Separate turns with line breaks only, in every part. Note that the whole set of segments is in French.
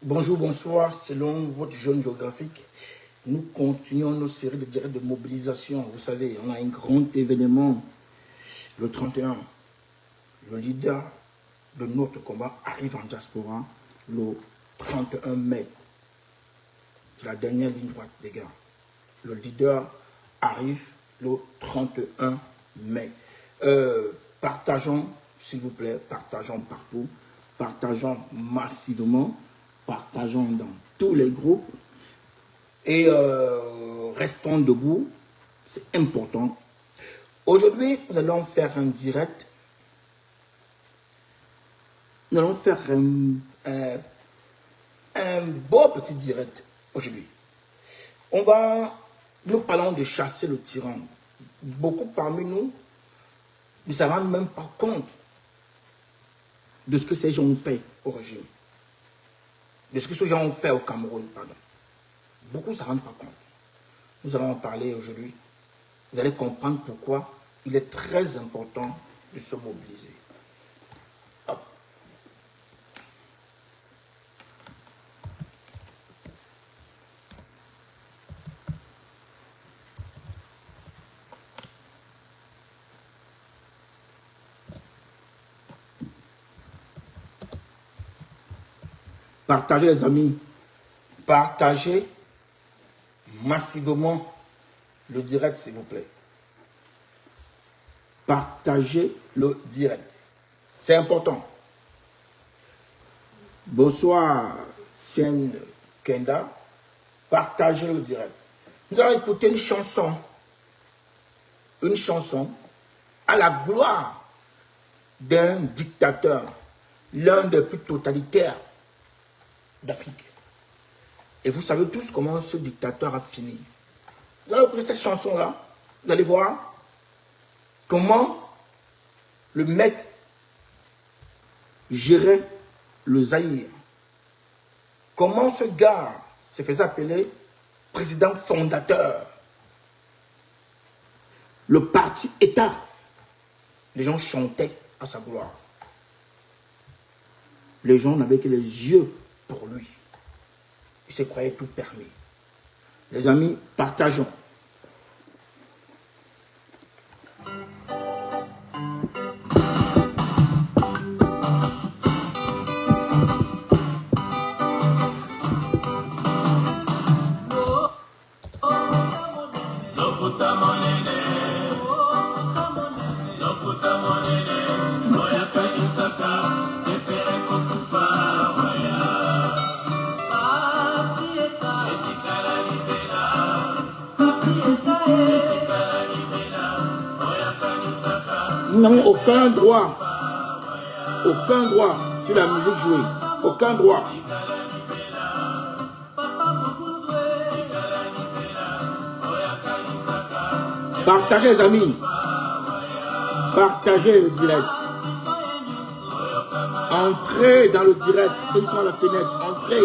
Bonjour, bonsoir, selon votre zone géographique. Nous continuons nos séries de directs de mobilisation. Vous savez, on a un grand événement le 31. Le leader de notre combat arrive en diaspora le 31 mai. C'est la dernière ligne droite, les gars. Le leader arrive le 31 mai. Partageons, s'il vous plaît, partageons partout, partageons massivement, partageons dans tous les groupes et restons debout, c'est important. Aujourd'hui, nous allons faire un direct. Nous allons faire un beau petit direct aujourd'hui. Nous parlons de chasser le tyran. Beaucoup parmi nous ne se rendent même pas compte de ce que ces gens ont fait au régime. De ce que ces gens ont fait au Cameroun, pardon. Beaucoup ne se rendent pas compte. Nous allons en parler aujourd'hui. Vous allez comprendre pourquoi il est très important de se mobiliser. Hop. Partagez les amis. Partagez massivement le direct, s'il vous plaît. Partagez le direct. C'est important. Bonsoir, Sien Kenda. Partagez le direct. Nous allons écouter une chanson. Une chanson à la gloire d'un dictateur, l'un des plus totalitaires d'Afrique. Et vous savez tous comment ce dictateur a fini. Vous allez écouter cette chanson-là, vous allez voir comment le mec gérait le Zaïre. Comment ce gars se faisait appeler président fondateur. Le parti État, les gens chantaient à sa gloire. Les gens n'avaient que les yeux pour lui. Il se croyait tout permis. Les amis, partageons. Nous n'avons aucun droit sur la musique jouée. Aucun droit. Partagez les amis. Partagez le direct. Entrez dans le direct. Ceux qui sont à la fenêtre, entrez.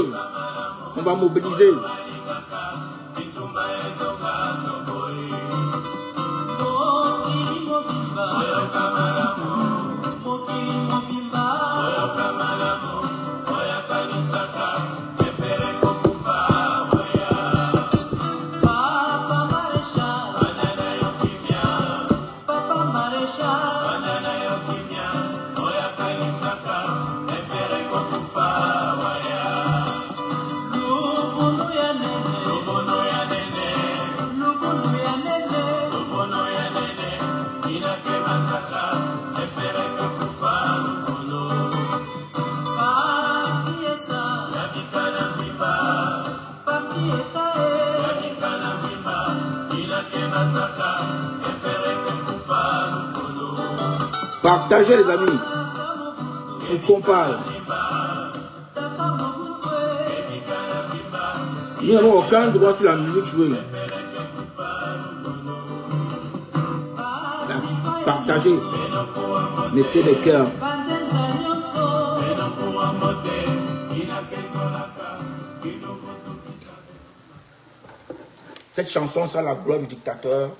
On va mobiliser. Partagez les amis. Pour qu'on parle. Nous n'avons aucun droit sur la musique jouée. Partagez. Mettez les cœurs. Cette chanson, c'est la gloire du dictateur.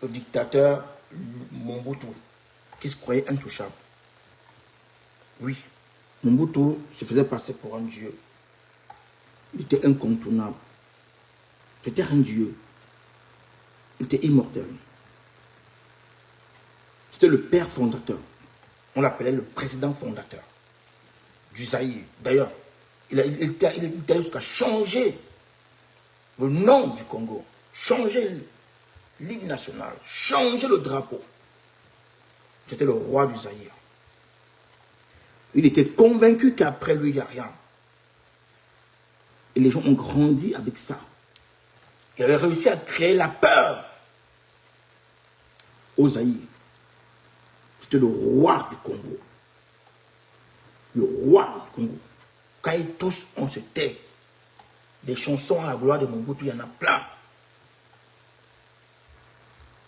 Le dictateur Mobutu, qui se croyait intouchable. Oui, Mobutu se faisait passer pour un dieu. Il était incontournable. C'était un dieu. Il était immortel. C'était le père fondateur. On l'appelait le président fondateur du Zaïre. D'ailleurs, il était jusqu'à changer le nom du Congo, changer l'hymne national, changer le drapeau. C'était le roi du Zaïre. Il était convaincu qu'après lui, il n'y a rien. Et les gens ont grandi avec ça. Il avait réussi à créer la peur au Zaïre. C'était le roi du Congo. Le roi du Congo. Quand ils tous, on se tait. Des chansons à la gloire de Mobutu, il y en a plein.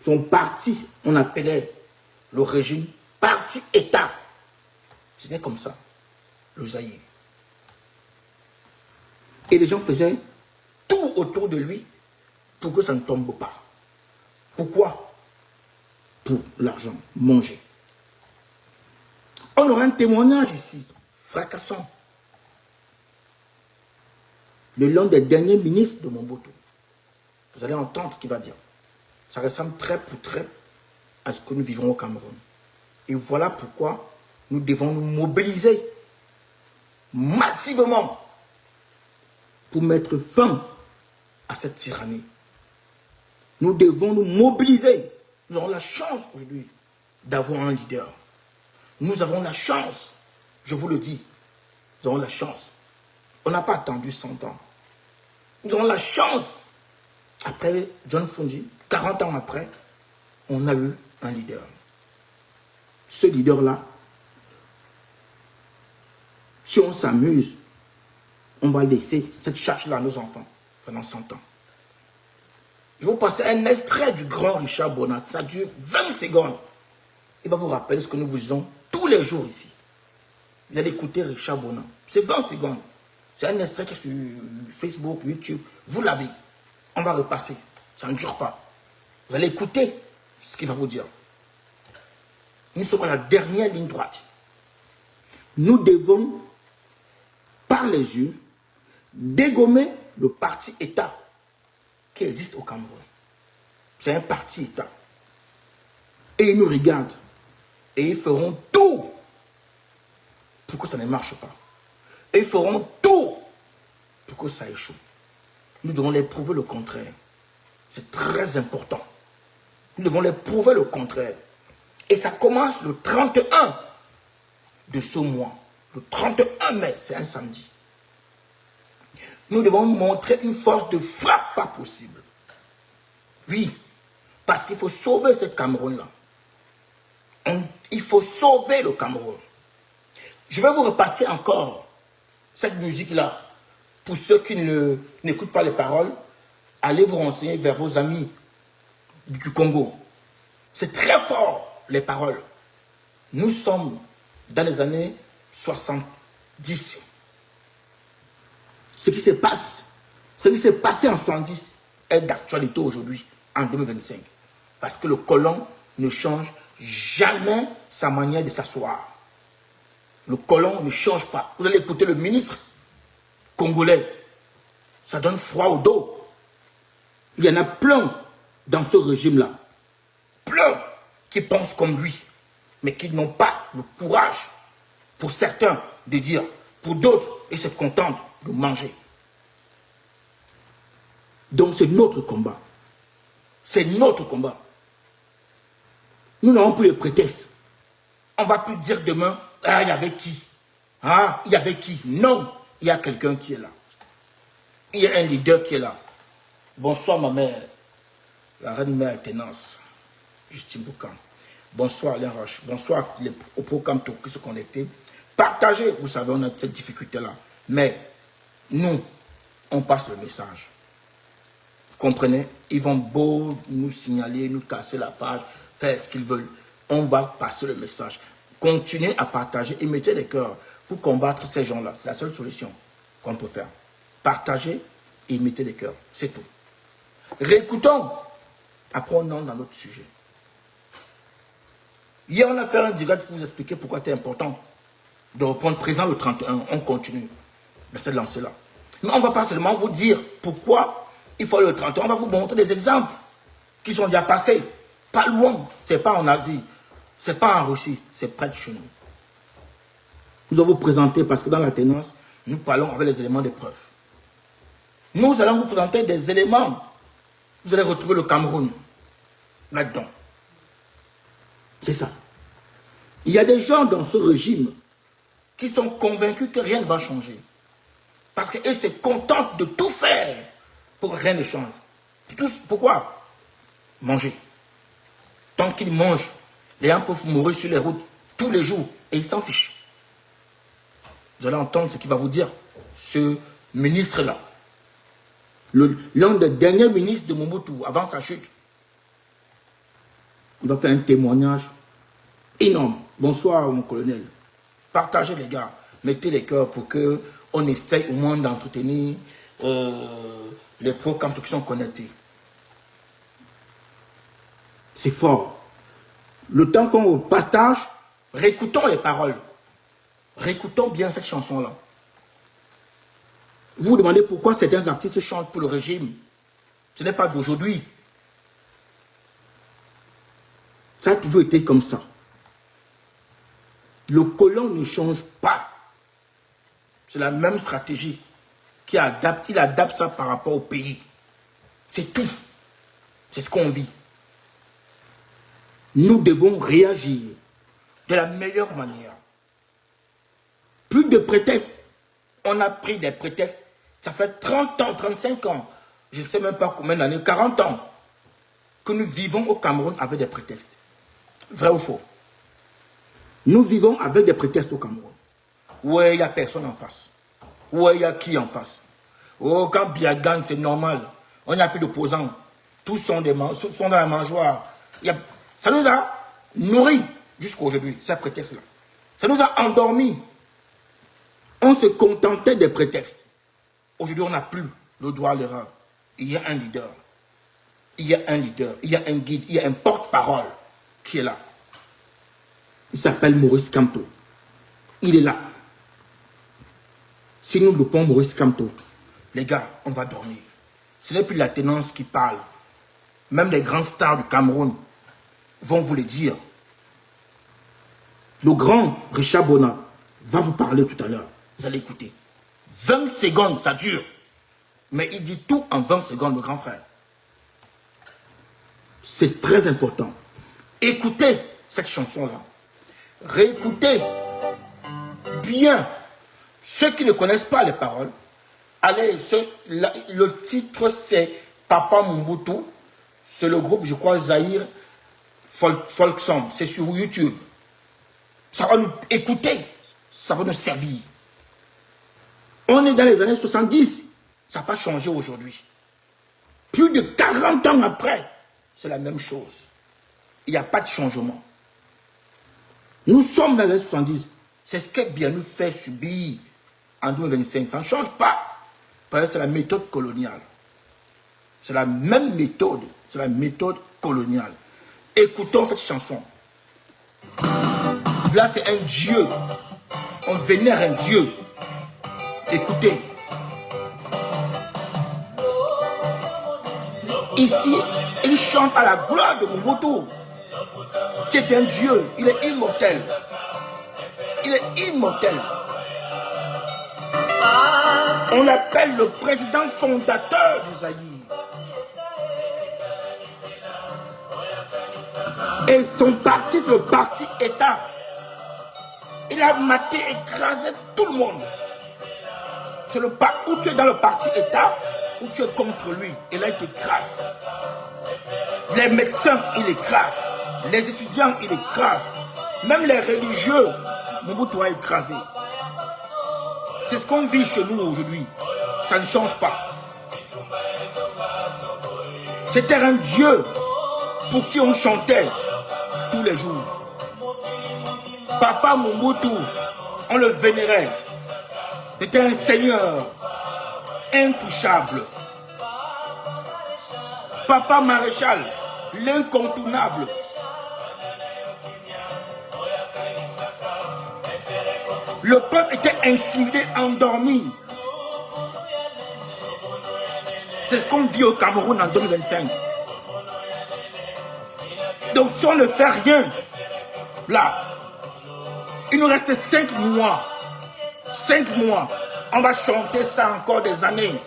Son parti, on appelait le régime parti-État. C'était comme ça, le Zaïre. Et les gens faisaient tout autour de lui pour que ça ne tombe pas. Pourquoi? Pour l'argent, manger. On aura un témoignage ici, fracassant, de l'un des derniers ministres de Mobutu. Vous allez entendre ce qu'il va dire. Ça ressemble très pour très à ce que nous vivons au Cameroun. Et voilà pourquoi nous devons nous mobiliser massivement pour mettre fin à cette tyrannie. Nous devons nous mobiliser. Nous avons la chance aujourd'hui d'avoir un leader. Nous avons la chance, je vous le dis, nous avons la chance. On n'a pas attendu 100 ans. Nous avons la chance. Après John Fundi, 40 ans après, on a eu un leader. Ce leader-là, si on s'amuse, on va laisser cette charge-là à nos enfants pendant 100 ans. Je vais vous passer un extrait du grand Richard Bona. Ça dure 20 secondes. Il va vous rappeler ce que nous vous disons tous les jours ici. Vous allez écouter Richard Bona. C'est 20 secondes. C'est un extrait qui est sur Facebook, YouTube. Vous l'avez. On va repasser. Ça ne dure pas. Vous allez écouter ce qu'il va vous dire. Nous sommes à la dernière ligne droite. Nous devons, par les yeux, dégommer le parti-État qui existe au Cameroun. C'est un parti-État. Et ils nous regardent. Et ils feront tout pour que ça ne marche pas. Et ils feront tout pour que ça échoue. Nous devons les prouver le contraire. C'est très important. Nous devons les prouver le contraire. Et ça commence le 31 de ce mois. Le 31 mai, c'est un samedi. Nous devons montrer une force de frappe pas possible. Oui, parce qu'il faut sauver ce Cameroun-là. Il faut sauver le Cameroun. Je vais vous repasser encore cette musique-là. Pour ceux qui n'écoutent pas les paroles, allez vous renseigner vers vos amis du Congo. C'est très fort, les paroles. Nous sommes dans les années 70. Ce qui se passe, ce qui s'est passé en 70 est d'actualité aujourd'hui, en 2025. Parce que le colon ne change jamais sa manière de s'asseoir. Le colon ne change pas. Vous allez écouter le ministre congolais. Ça donne froid au dos. Il y en a plein dans ce régime-là. Plein qui pensent comme lui, mais qui n'ont pas le courage, pour certains, de dire, pour d'autres, ils se contentent de manger. Donc c'est notre combat. C'est notre combat. Nous n'avons plus de prétexte. On ne va plus dire demain, ah, il y avait qui? Ah, il y avait qui? Non, il y a quelqu'un qui est là. Il y a un leader qui est là. Bonsoir ma mère, la reine mère alternance, Justine Boucan. Bonsoir Alain Roche. Bonsoir au programme qui se connectent. Partagez, vous savez, on a cette difficulté-là. Mais nous, on passe le message. Vous comprenez? Ils vont beau nous signaler, nous casser la page, faire ce qu'ils veulent. On va passer le message. Continuez à partager et mettez les cœurs pour combattre ces gens-là. C'est la seule solution qu'on peut faire. Partagez et mettez les cœurs. C'est tout. Réécoutons. Après, on entre dans notre sujet. Hier, on a fait un direct pour vous expliquer pourquoi c'est important. de reprendre présent le 31. On continue dans cette lancée-là. Mais on ne va pas seulement vous dire pourquoi il faut le 31. On va vous montrer des exemples qui sont déjà passés. Pas loin. Ce n'est pas en Asie. Ce n'est pas en Russie. C'est près de chez nous. Nous allons vous présenter, parce que dans la ténance, nous parlons avec les éléments de preuve. Nous allons vous présenter des éléments. Vous allez retrouver le Cameroun là-dedans. C'est ça. Il y a des gens dans ce régime qui sont convaincus que rien ne va changer. Parce qu'ils se contentent de tout faire pour que rien ne change. Pourquoi? Manger. Tant qu'ils mangent, les gens peuvent mourir sur les routes tous les jours et ils s'en fichent. Vous allez entendre ce qu'il va vous dire, ce ministre-là. L'un des derniers ministres de Mobutu, avant sa chute. Il va faire un témoignage énorme. Bonsoir, mon colonel. Partagez, les gars. Mettez les cœurs pour qu'on essaye au moins d'entretenir les pro-camps qui sont connectés. C'est fort. Le temps qu'on partage, réécoutons les paroles. Réécoutons bien cette chanson-là. Vous vous demandez pourquoi certains artistes chantent pour le régime. Ce n'est pas d'aujourd'hui. Ça a toujours été comme ça. Le colon ne change pas. C'est la même stratégie. Il adapte ça par rapport au pays. C'est tout. C'est ce qu'on vit. Nous devons réagir de la meilleure manière. Plus de prétextes. On a pris des prétextes. Ça fait 30 ans, 35 ans, je ne sais même pas combien d'années, 40 ans, que nous vivons au Cameroun avec des prétextes. Vrai ou faux? Nous vivons avec des prétextes au Cameroun. Ouais, il n'y a personne en face. Ouais, il y a qui en face? Oh, quand Biagan, c'est normal. On n'a plus d'opposants. Tous sont dans la mangeoire. Ça nous a nourris jusqu'à aujourd'hui, ce prétexte-là. Ça nous a endormis. On se contentait des prétextes. Aujourd'hui, on n'a plus le droit à l'erreur. Il y a un leader. Il y a un leader. Il y a un guide. Il y a un porte-parole qui est là. Il s'appelle Maurice Kamto. Il est là. Si nous loupons Maurice Kamto, les gars, on va dormir. Ce n'est plus la ténance qui parle. Même les grands stars du Cameroun vont vous le dire. Le grand Richard Bona va vous parler tout à l'heure. Vous allez écouter. 20 secondes, ça dure. Mais il dit tout en 20 secondes, le grand frère. C'est très important. Écoutez cette chanson-là. Réécoutez bien. Ceux qui ne connaissent pas les paroles, allez, le titre c'est Papa Mobutu. C'est le groupe, je crois, Zaïre Folk Song. C'est sur YouTube. Ça va nous écouter. Ça va nous servir. On est dans les années 70. Ça n'a pas changé aujourd'hui. Plus de 40 ans après, c'est la même chose. Il n'y a pas de changement. Nous sommes dans les années 70. C'est ce que bien nous fait subir en 2025. Ça ne change pas. Parce que c'est la méthode coloniale. C'est la même méthode. C'est la méthode coloniale. Écoutons cette chanson. Là, c'est un dieu. On vénère un dieu. Écoutez. Ici, il chante à la gloire de Mobutu, qui est un dieu. Il est immortel. Il est immortel. On l'appelle le président fondateur du Zaïre. Et son parti, c'est le parti État. Il a maté, écrasé tout le monde. C'est le parti où tu es dans le parti État, où tu es contre lui. Et là, il t'écrase. Les médecins, il écrase. Les étudiants, il écrase. Même les religieux, Mobutu a écrasé. C'est ce qu'on vit chez nous aujourd'hui. Ça ne change pas. C'était un Dieu pour qui on chantait tous les jours. Papa Mobutu, on le vénérait. C'était un seigneur intouchable. Papa Maréchal, l'incontournable. Le peuple était intimidé, endormi. C'est ce qu'on vit au Cameroun en 2025. Donc si on ne fait rien, là, il nous reste 5 mois. 5 mois. On va chanter ça encore des années.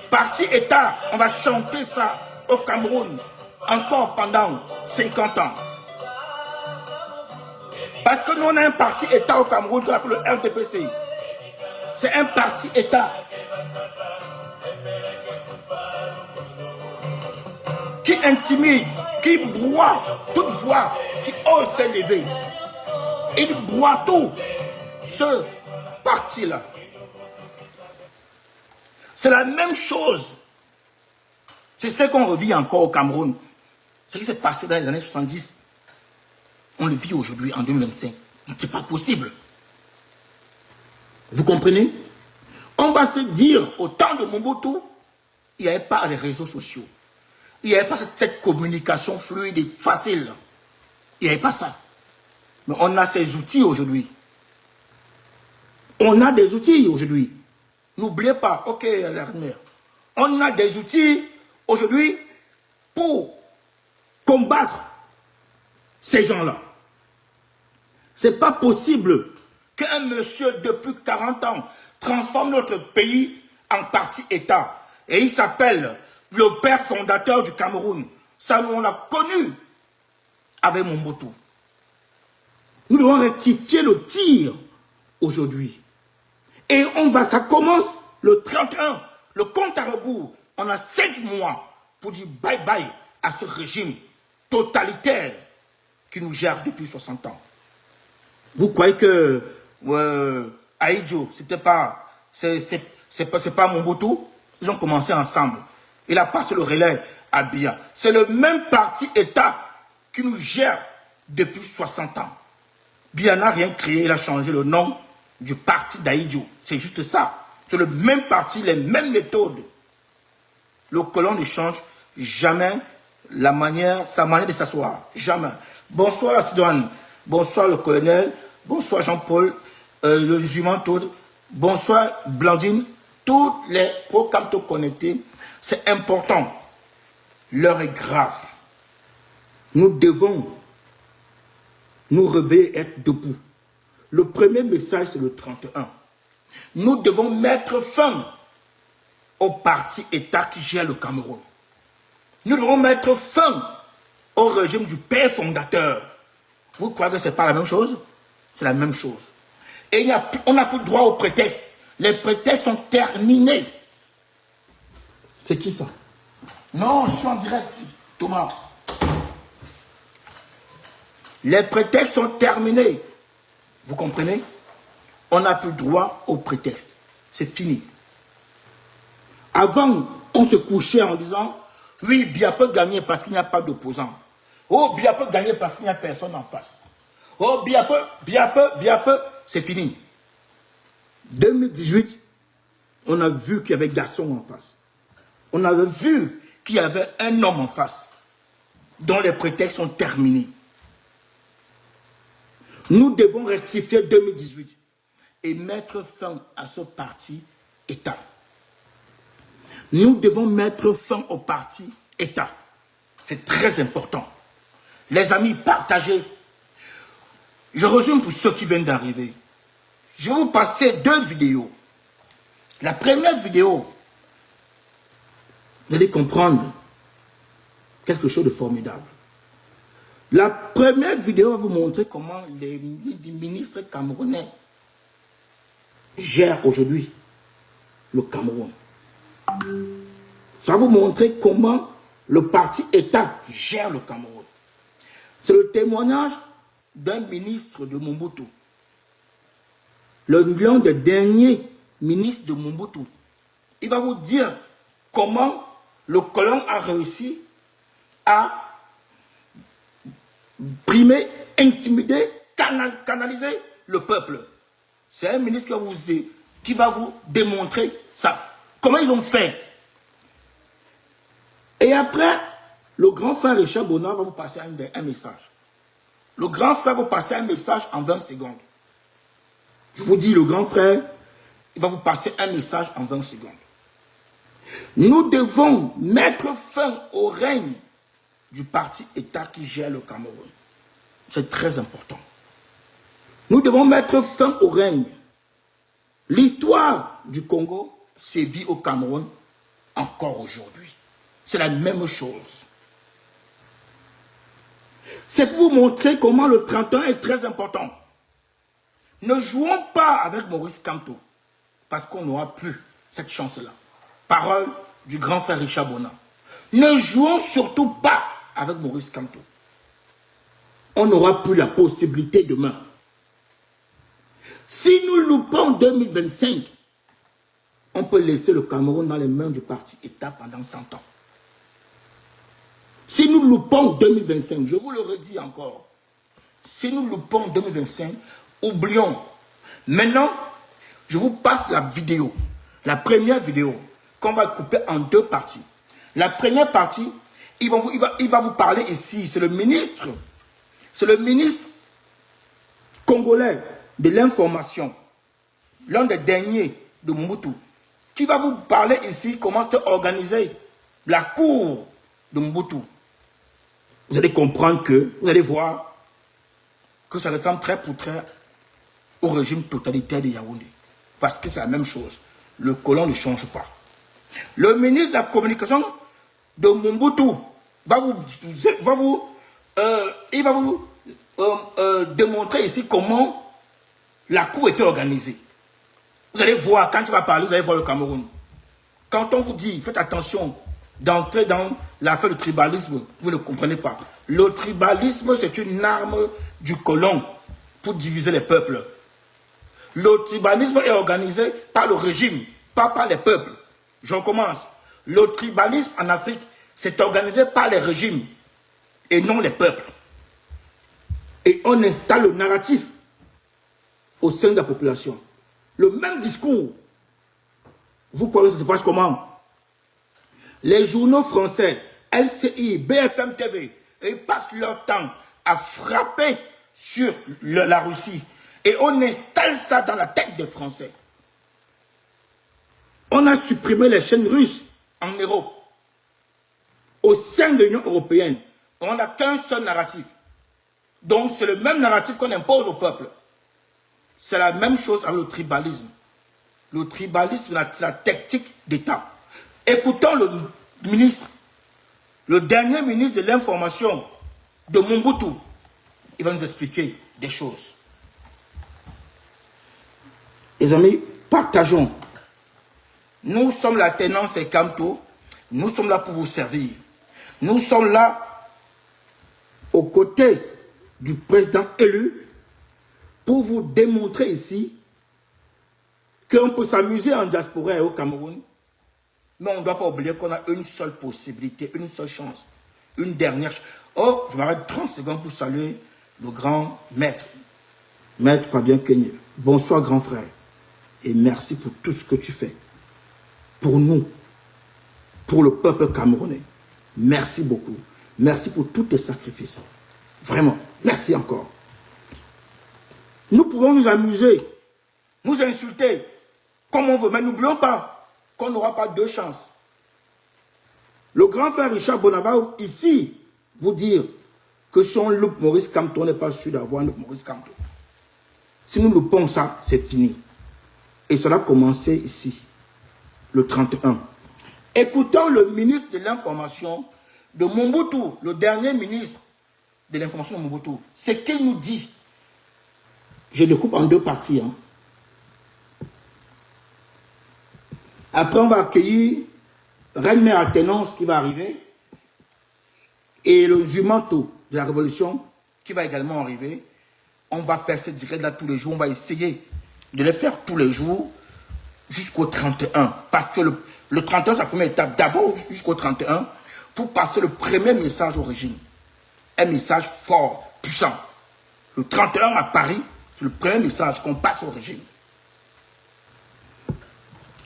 Parti État, on va chanter ça au Cameroun encore pendant 50 ans. Parce que nous, on a un parti État au Cameroun qu'on appelle le RDPC. C'est un parti État qui intimide, qui broie toute voix, qui ose s'élever. Il broie tout ce parti-là. C'est la même chose. C'est ce qu'on revit encore au Cameroun. Ce qui s'est passé dans les années 70, on le vit aujourd'hui en 2025. C'est pas possible. Vous comprenez? On va se dire, au temps de Mobutu, il n'y avait pas les réseaux sociaux. Il n'y avait pas cette communication fluide et facile. Il n'y avait pas ça. Mais on a ces outils aujourd'hui. On a des outils aujourd'hui. N'oubliez pas, ok, l'armée. On a des outils aujourd'hui pour combattre ces gens-là. C'est pas possible qu'un monsieur depuis 40 ans transforme notre pays en parti État. Et il s'appelle le père fondateur du Cameroun. Ça, nous, on l'a connu avec Mobutu. Nous devons rectifier le tir aujourd'hui. Et ça commence le 31, le compte à rebours. On a 5 mois pour dire bye-bye à ce régime totalitaire qui nous gère depuis 60 ans. Vous croyez que Ahidjo, c'est pas Mobutu? Ils ont commencé ensemble. Il a passé le relais à Biya. C'est le même parti État qui nous gère depuis 60 ans. Biya n'a rien créé, il a changé le nom du parti d'Ahidjo. C'est juste ça. C'est le même parti, les mêmes méthodes. Le colon ne change jamais sa manière de s'asseoir. Jamais. Bonsoir Sidoine. Bonsoir le colonel. Bonsoir Jean-Paul. Le jument Todd. Bonsoir Blandine. Tous les programmes connectés. C'est important. L'heure est grave. Nous devons nous réveiller et être debout. Le premier message, c'est le 31. Nous devons mettre fin au parti État qui gère le Cameroun. Nous devons mettre fin au régime du père fondateur. Vous croyez que ce n'est pas la même chose? C'est la même chose. Et on n'a plus droit aux prétextes. Les prétextes sont terminés. C'est qui ça? Non, je suis en direct, Thomas. Les prétextes sont terminés. Vous comprenez? On n'a plus droit aux prétextes. C'est fini. Avant, on se couchait en disant, oui, Biya peut gagner parce qu'il n'y a pas d'opposant. Oh, Biya peut gagner parce qu'il n'y a personne en face. Oh, Biya peut. C'est fini. 2018, on a vu qu'il y avait garçon en face. On avait vu qu'il y avait un homme en face dont les prétextes sont terminés. Nous devons rectifier 2018 et mettre fin à ce parti État. Nous devons mettre fin au parti État. C'est très important. Les amis, partagez. Je résume pour ceux qui viennent d'arriver. Je vais vous passer 2 vidéos. La première vidéo, vous allez comprendre quelque chose de formidable. La première vidéo va vous montrer comment les ministres camerounais gèrent aujourd'hui le Cameroun. Ça va vous montrer comment le parti État gère le Cameroun. C'est le témoignage d'un ministre de Mobutu. L'un des derniers ministres de Mobutu. Il va vous dire comment le colon a réussi à brimer, intimider, canaliser le peuple. C'est un ministre qui va vous démontrer ça. Comment ils ont fait. Et après, le grand frère Richard Bonnard va vous passer un message. Le grand frère va vous passer un message en 20 secondes. Je vous dis, le grand frère, il va vous passer un message en 20 secondes. Nous devons mettre fin au règne du parti-État qui gère le Cameroun. C'est très important. Nous devons mettre fin au règne. L'histoire du Congo sévit au Cameroun encore aujourd'hui. C'est la même chose. C'est pour vous montrer comment le 31 est très important. Ne jouons pas avec Maurice Kamto, parce qu'on n'aura plus cette chance-là. Parole du grand frère Richard Bona. Ne jouons surtout pas avec Maurice Kamto. On n'aura plus la possibilité demain. Si nous loupons 2025, on peut laisser le Cameroun dans les mains du parti-État pendant 100 ans. Si nous loupons 2025, je vous le redis encore, si nous loupons 2025, oublions. Maintenant, je vous passe la vidéo, la première vidéo, qu'on va couper en deux parties. La première partie, il va vous parler ici, c'est le ministre congolais de l'information, l'un des derniers de Mobutu, qui va vous parler ici comment c'était organisé la cour de Mobutu. Vous allez comprendre que, vous allez voir que ça ressemble très pour très au régime totalitaire de Yaoundé. Parce que c'est la même chose. Le colon ne change pas. Le ministre de la communication de Mobutu il va vous démontrer ici comment la cour était organisée. Vous allez voir, quand tu vas parler, vous allez voir le Cameroun. Quand on vous dit, faites attention d'entrer dans l'affaire du tribalisme, vous ne comprenez pas. Le tribalisme, c'est une arme du colon pour diviser les peuples. Le tribalisme est organisé par le régime, pas par les peuples. Je recommence. Le tribalisme en Afrique, c'est organisé par les régimes et non les peuples. Et on installe le narratif au sein de la population. Le même discours. Vous croyez que ça se passe comment? Les journaux français, LCI, BFM TV, ils passent leur temps à frapper sur la Russie. Et on installe ça dans la tête des Français. On a supprimé les chaînes russes en Europe. Au sein de l'Union européenne, on n'a qu'un seul narratif. Donc c'est le même narratif qu'on impose au peuple. C'est la même chose avec le tribalisme. Le tribalisme, c'est la tactique d'État. Écoutons le ministre, le dernier ministre de l'information de Mobutu. Il va nous expliquer des choses. Les amis, partageons. Nous sommes la Tenance et Kamto. Nous sommes là pour vous servir. Nous sommes là aux côtés du président élu pour vous démontrer ici qu'on peut s'amuser en diaspora et au Cameroun, mais on ne doit pas oublier qu'on a une seule possibilité, une seule chance, une dernière chance. Oh, je m'arrête 30 secondes pour saluer le grand maître, Maître Fabien Kenyé. Bonsoir grand frère, et merci pour tout ce que tu fais. Pour nous, pour le peuple camerounais. Merci beaucoup. Merci pour tous tes sacrifices. Vraiment, merci encore. Nous pouvons nous amuser, nous insulter, comme on veut, mais n'oublions pas qu'on n'aura pas deux chances. Le grand frère Richard Bonaval, ici, vous dire que si on loupe Maurice Kamto, on n'est pas sûr d'avoir un Maurice Kamto. Si nous loupons ça, c'est fini. Et cela a commencé ici, le 31. Écoutons le ministre de l'information de Mobutu, le dernier ministre de l'information de Mobutu. Ce qu'il nous dit, je le coupe en deux parties. Hein. Après, on va accueillir Reine Mère Athénance qui va arriver et le Jumanto de la Révolution qui va également arriver. On va faire ce direct-là tous les jours. On va essayer de les faire tous les jours jusqu'au 31. Parce que le 31, c'est la première étape. D'abord jusqu'au 31 pour passer le premier message au régime. Un message fort, puissant. Le 31 à Paris, c'est le premier message qu'on passe au régime.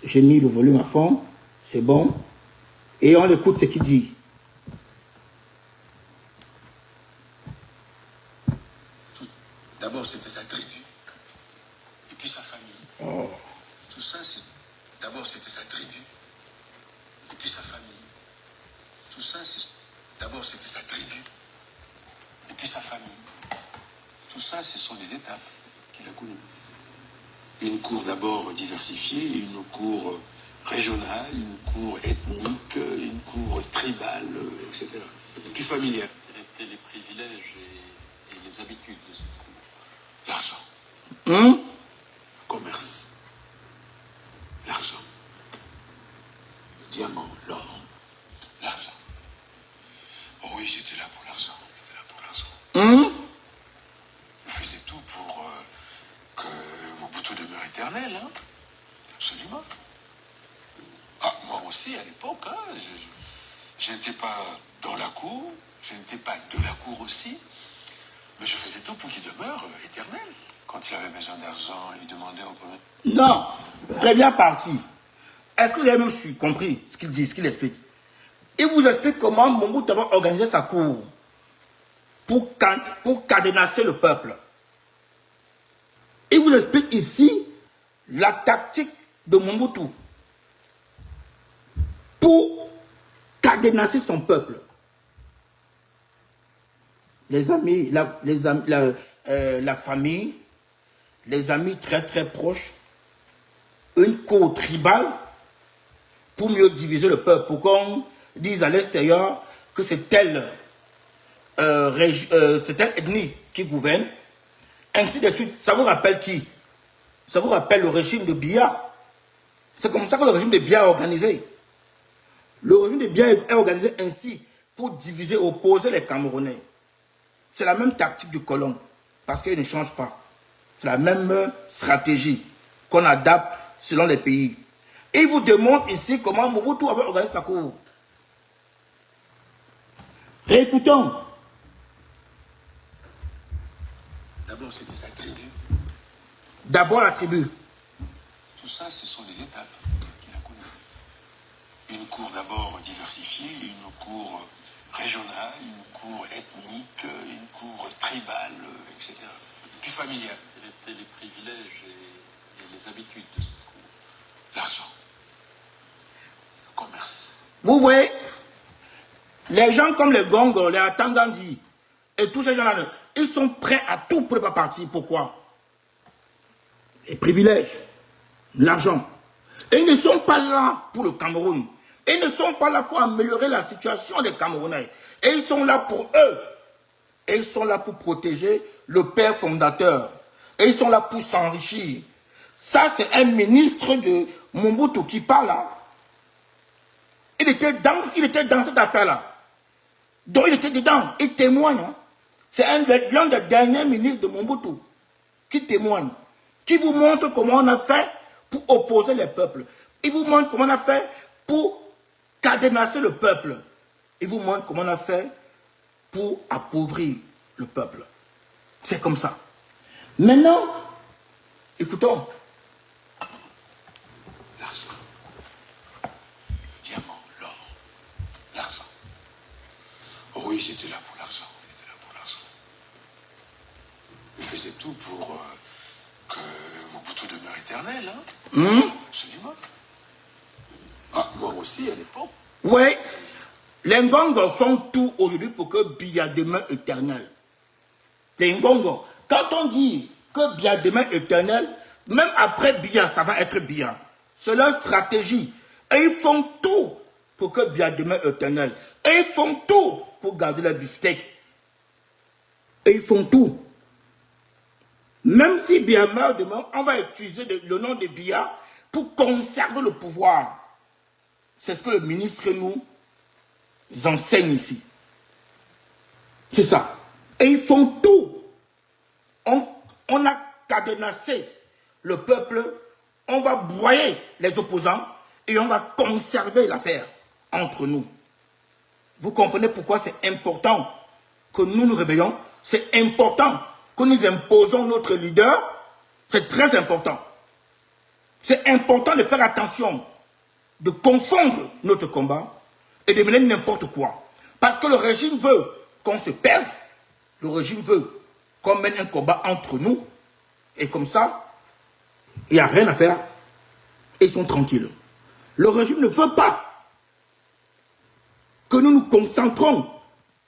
J'ai mis le volume à fond, c'est bon. Et on écoute ce qu'il dit.
D'abord, c'était sa tribu. Et puis sa famille. Tout ça, d'abord c'était sa tribu, et puis sa famille. Tout ça, d'abord c'était sa tribu, et puis sa famille. Tout ça, ce sont les étapes qu'il a connues. Une cour d'abord diversifiée, une cour régionale, une cour ethnique, une cour tribale, etc. Et puis familiale.
Quels étaient les privilèges et les habitudes de cette cour?
L'argent. Commerce. L'argent. Le diamant, l'or. L'argent. Oh oui, j'étais là pour l'argent. J'étais là pour l'argent. Je faisais tout pour que Mobutu demeure éternel, hein. Absolument. Ah, moi aussi, à l'époque, hein, je n'étais pas dans la cour, je n'étais pas de la cour aussi, mais je faisais tout pour qu'il demeure éternel. Quand il avait besoin d'argent, il demandait au premier.
Non, très bien parti. Est-ce que vous avez même compris ce qu'il dit, ce qu'il explique? Il vous explique comment Mobutu avait organisé sa cour pour cadenasser le peuple. Il vous explique ici la tactique de Mobutu pour cadenasser son peuple. Les amis, la famille, les amis très très proches, une cour tribale pour mieux diviser le peuple, pour qu'on dise à l'extérieur que c'est telle ethnie qui gouverne, ainsi de suite. Ça vous rappelle qui? Ça vous rappelle le régime de Biya. C'est comme ça que le régime de Biya est organisé. Le régime de Biya est organisé ainsi pour diviser, opposer les Camerounais. C'est la même tactique du colon, parce qu'il ne change pas. C'est la même stratégie qu'on adapte selon les pays. Et il vous démontre ici comment Mobutu avait organisé sa cour. Réécoutons.
D'abord, c'était sa tribu.
D'abord la tribu.
Tout ça, ce sont les étapes qu'il a connues. Une cour d'abord diversifiée, une cour régionale, une cour ethnique, une cour tribale, etc. Puis familiale.
Quels étaient les privilèges et les habitudes de cette cour?
L'argent. Le commerce.
Vous voyez, les gens comme les Gongo, les Atangandi, et tous ces gens-là, ils sont prêts à tout pour ne pas partir. Pourquoi? Les privilèges, l'argent. Et ils ne sont pas là pour le Cameroun. Ils ne sont pas là pour améliorer la situation des Camerounais. Et ils sont là pour eux. Et ils sont là pour protéger le père fondateur. Et ils sont là pour s'enrichir. Ça, c'est un ministre de Mobutu qui parle là. Il était dans cette affaire-là. Donc il était dedans. Il témoigne. Hein. C'est l'un des derniers ministres de Mobutu qui témoigne. Qui vous montre comment on a fait pour opposer les peuples. Il vous montre comment on a fait pour cadenasser le peuple. Il vous montre comment on a fait pour appauvrir le peuple. C'est comme ça. Maintenant, écoutons.
L'argent. Le diamant, l'or. L'argent. Oh oui, j'étais là pour l'argent. J'étais là pour l'argent. Je faisais tout pour que Mobutu demeure éternel. Hein. Absolument. Ah, moi aussi, à l'époque.
Oui. Les Ngongo font tout aujourd'hui pour que Biya demeure éternel. Les Ngongo. Quand on dit que Biya demeure éternel, même après Biya, ça va être Biya. C'est leur stratégie. Et ils font tout pour que Biya demeure éternel. Et ils font tout pour garder le beefsteak. Et ils font tout. Même si Biya meurt demain, on va utiliser le nom de Biya pour conserver le pouvoir. C'est ce que le ministre nous enseigne ici. C'est ça. Et ils font tout. On a cadenassé le peuple, on va broyer les opposants et on va conserver l'affaire entre nous. Vous comprenez pourquoi c'est important que nous nous réveillons? C'est important que nous imposons notre leader. C'est très important. C'est important de faire attention, de confondre notre combat et de mener n'importe quoi. Parce que le régime veut qu'on se perde, le régime veut qu'on mène un combat entre nous, et comme ça, Il n'y a rien à faire. Et ils sont tranquilles. Le régime ne veut pas que nous nous concentrons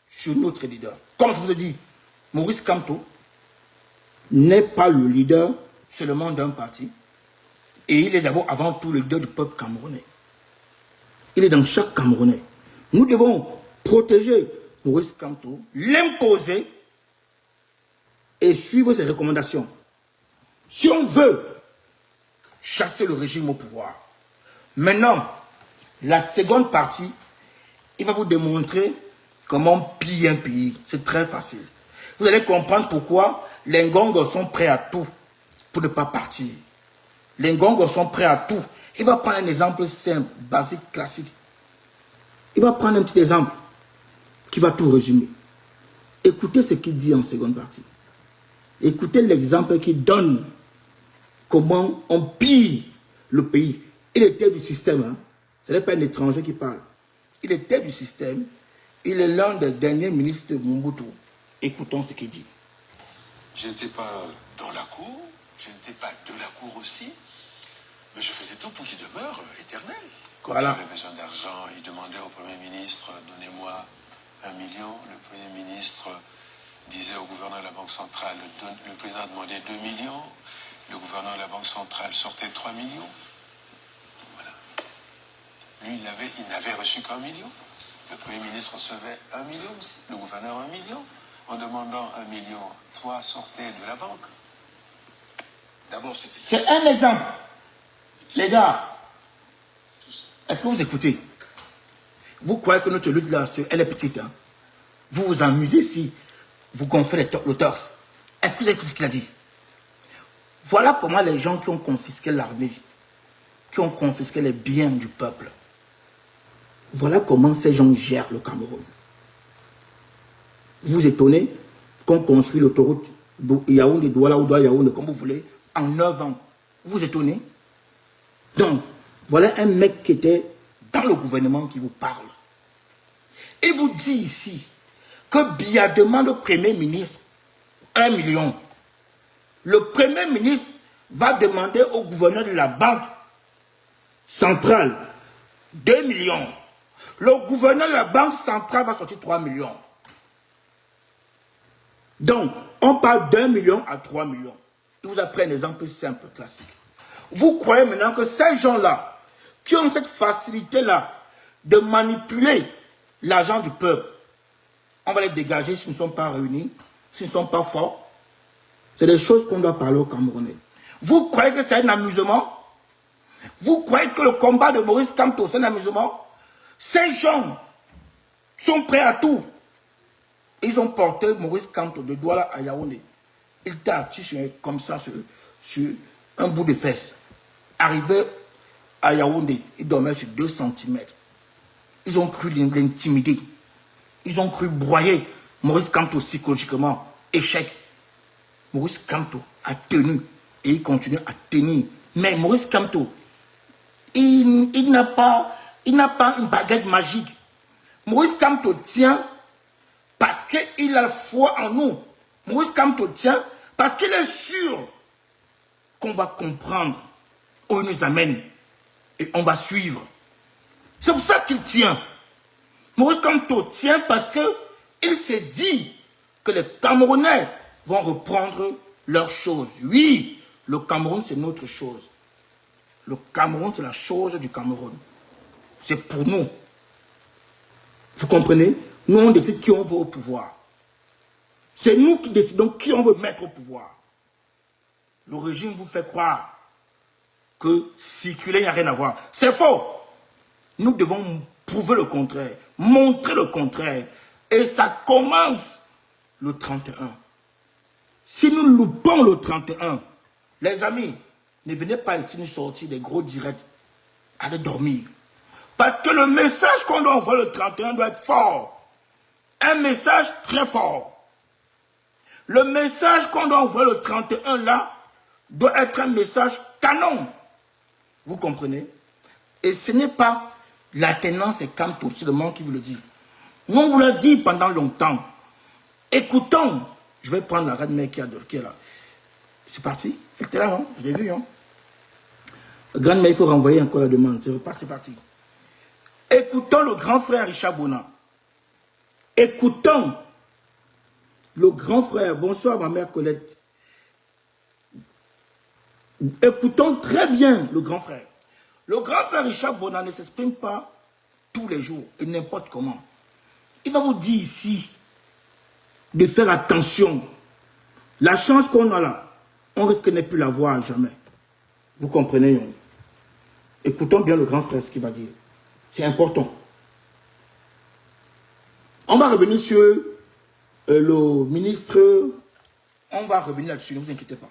sur notre leader. Comme je vous ai dit, Maurice Kamto n'est pas le leader seulement d'un parti. Et il est d'abord avant tout le leader du peuple camerounais. Il est dans chaque Camerounais. Nous devons protéger Maurice Kamto, l'imposer et suivre ses recommandations. Si on veut chasser le régime au pouvoir. Maintenant, la seconde partie, il va vous démontrer comment piller un pays. C'est très facile. Vous allez comprendre pourquoi les Ngongos sont prêts à tout pour ne pas partir. Les Ngongos sont prêts à tout. Il va prendre un exemple simple, basique, classique. Il va prendre un petit exemple qui va tout résumer. Écoutez ce qu'il dit en seconde partie. Écoutez l'exemple qu'il donne. Comment on pille le pays. Il était du système. Hein. Ce n'est pas un étranger qui parle. Il était du système. Il est l'un des derniers ministres de Mobutu. Écoutons ce qu'il dit.
Je n'étais pas dans la cour, je n'étais pas de la cour aussi, mais je faisais tout pour qu'il demeure éternel. Quand il avait besoin d'argent, il demandait au Premier ministre, donnez-moi 1 million. Le Premier ministre disait au gouverneur de la Banque centrale, le président demandait 2 millions. Le gouverneur de la Banque centrale sortait 3 millions. Voilà. Lui, il n'avait reçu qu'1 million. Le Premier ministre recevait 1 million aussi. Le gouverneur 1 million. En demandant 1 million, 3 sortaient de la banque. D'abord, c'était...
C'est un exemple. Les gars, est-ce que vous écoutez? Vous croyez que notre lutte là, elle est petite, hein? Vous vous amusez si vous gonflez le torse. Est-ce que vous écoutez ce qu'il a dit? Voilà comment les gens qui ont confisqué l'armée, qui ont confisqué les biens du peuple, voilà comment ces gens gèrent le Cameroun. Vous vous étonnez qu'on construit l'autoroute Yaoundé, Douala ou Douala-Yaoundé, comme vous voulez, en 9 ans. Vous vous étonnez? Donc, voilà un mec qui était dans le gouvernement qui vous parle. Il vous dit ici que Biya demande au Premier ministre 1 million. Le Premier ministre va demander au gouverneur de la Banque centrale 2 millions. Le gouverneur de la Banque centrale va sortir 3 millions. Donc, on parle d'1 million à 3 millions. Je vous apprends un exemple simple, classique. Vous croyez maintenant que ces gens-là, qui ont cette facilité-là de manipuler l'argent du peuple, on va les dégager s'ils ne sont pas réunis, s'ils ne sont pas forts? C'est des choses qu'on doit parler aux Camerounais. Vous croyez que c'est un amusement? Vous croyez que le combat de Maurice Kamto, c'est un amusement? Ces gens sont prêts à tout. Ils ont porté Maurice Kamto de Douala à Yaoundé. Il t'a tiré comme ça sur un bout de fesse. Arrivé à Yaoundé, il dormait sur 2 cm. Ils ont cru l'intimider. Ils ont cru broyer Maurice Kamto psychologiquement. Échec. Maurice Kamto a tenu et il continue à tenir. Mais Maurice Kamto, il n'a pas une baguette magique. Maurice Kamto tient parce qu'il a foi en nous. Maurice Kamto tient parce qu'il est sûr qu'on va comprendre où il nous amène et on va suivre. C'est pour ça qu'il tient. Maurice Kamto tient parce qu'il s'est dit que les Camerounais vont reprendre leurs choses. Oui, le Cameroun, c'est notre chose. Le Cameroun, c'est la chose du Cameroun. C'est pour nous. Vous comprenez? Nous, on décide qui on veut au pouvoir. C'est nous qui décidons qui on veut mettre au pouvoir. Le régime vous fait croire que circuler, il n'y a rien à voir. C'est faux. Nous devons prouver le contraire, montrer le contraire. Et ça commence le 31. Si nous loupons le 31, les amis, ne venez pas ici nous sortir des gros directs. Allez dormir. Parce que le message qu'on doit envoyer le 31 doit être fort. Un message très fort. Le message qu'on doit envoyer le 31 là, doit être un message canon. Vous comprenez? Et ce n'est pas la tenance et Kamto seulement qui vous le dit. Nous, on vous l'a dit pendant longtemps. Écoutons. Je vais prendre la reine mère qui est là. C'est parti. Elle était là, non? Je l'ai vu, non? Grande mère, il faut renvoyer encore la demande. C'est parti. Écoutons le grand frère Richard Bona. Écoutons le grand frère. Bonsoir, ma mère Colette. Écoutons très bien le grand frère. Le grand frère Richard Bona ne s'exprime pas tous les jours et n'importe comment. Il va vous dire ici de faire attention. La chance qu'on a là, on risque de ne plus la voir jamais. Vous comprenez, non? Écoutons bien le grand frère ce qu'il va dire. C'est important. On va revenir sur le ministre. On va revenir là-dessus, ne vous inquiétez pas.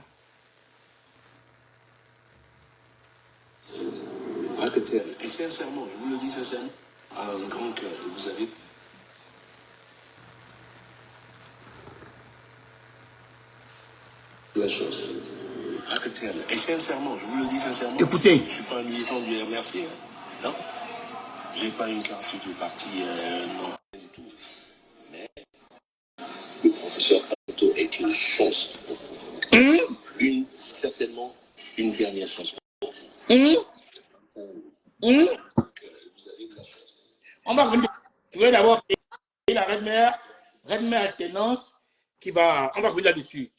Et sincèrement, je vous le dis sincèrement, à un grand cœur, vous avez la chance. Et sincèrement, je vous le dis sincèrement,
écoutez.
Je ne suis pas un militant du RMRC, hein, non. Je n'ai pas une carte du parti, non, pas du tout. Mais le professeur Kanto est une chance pour vous. Certainement une dernière chance pour vous. Vous avez de la chance.
On va revenir. Je vais d'abord payer la Red Mère Alternance, on va revenir là-dessus.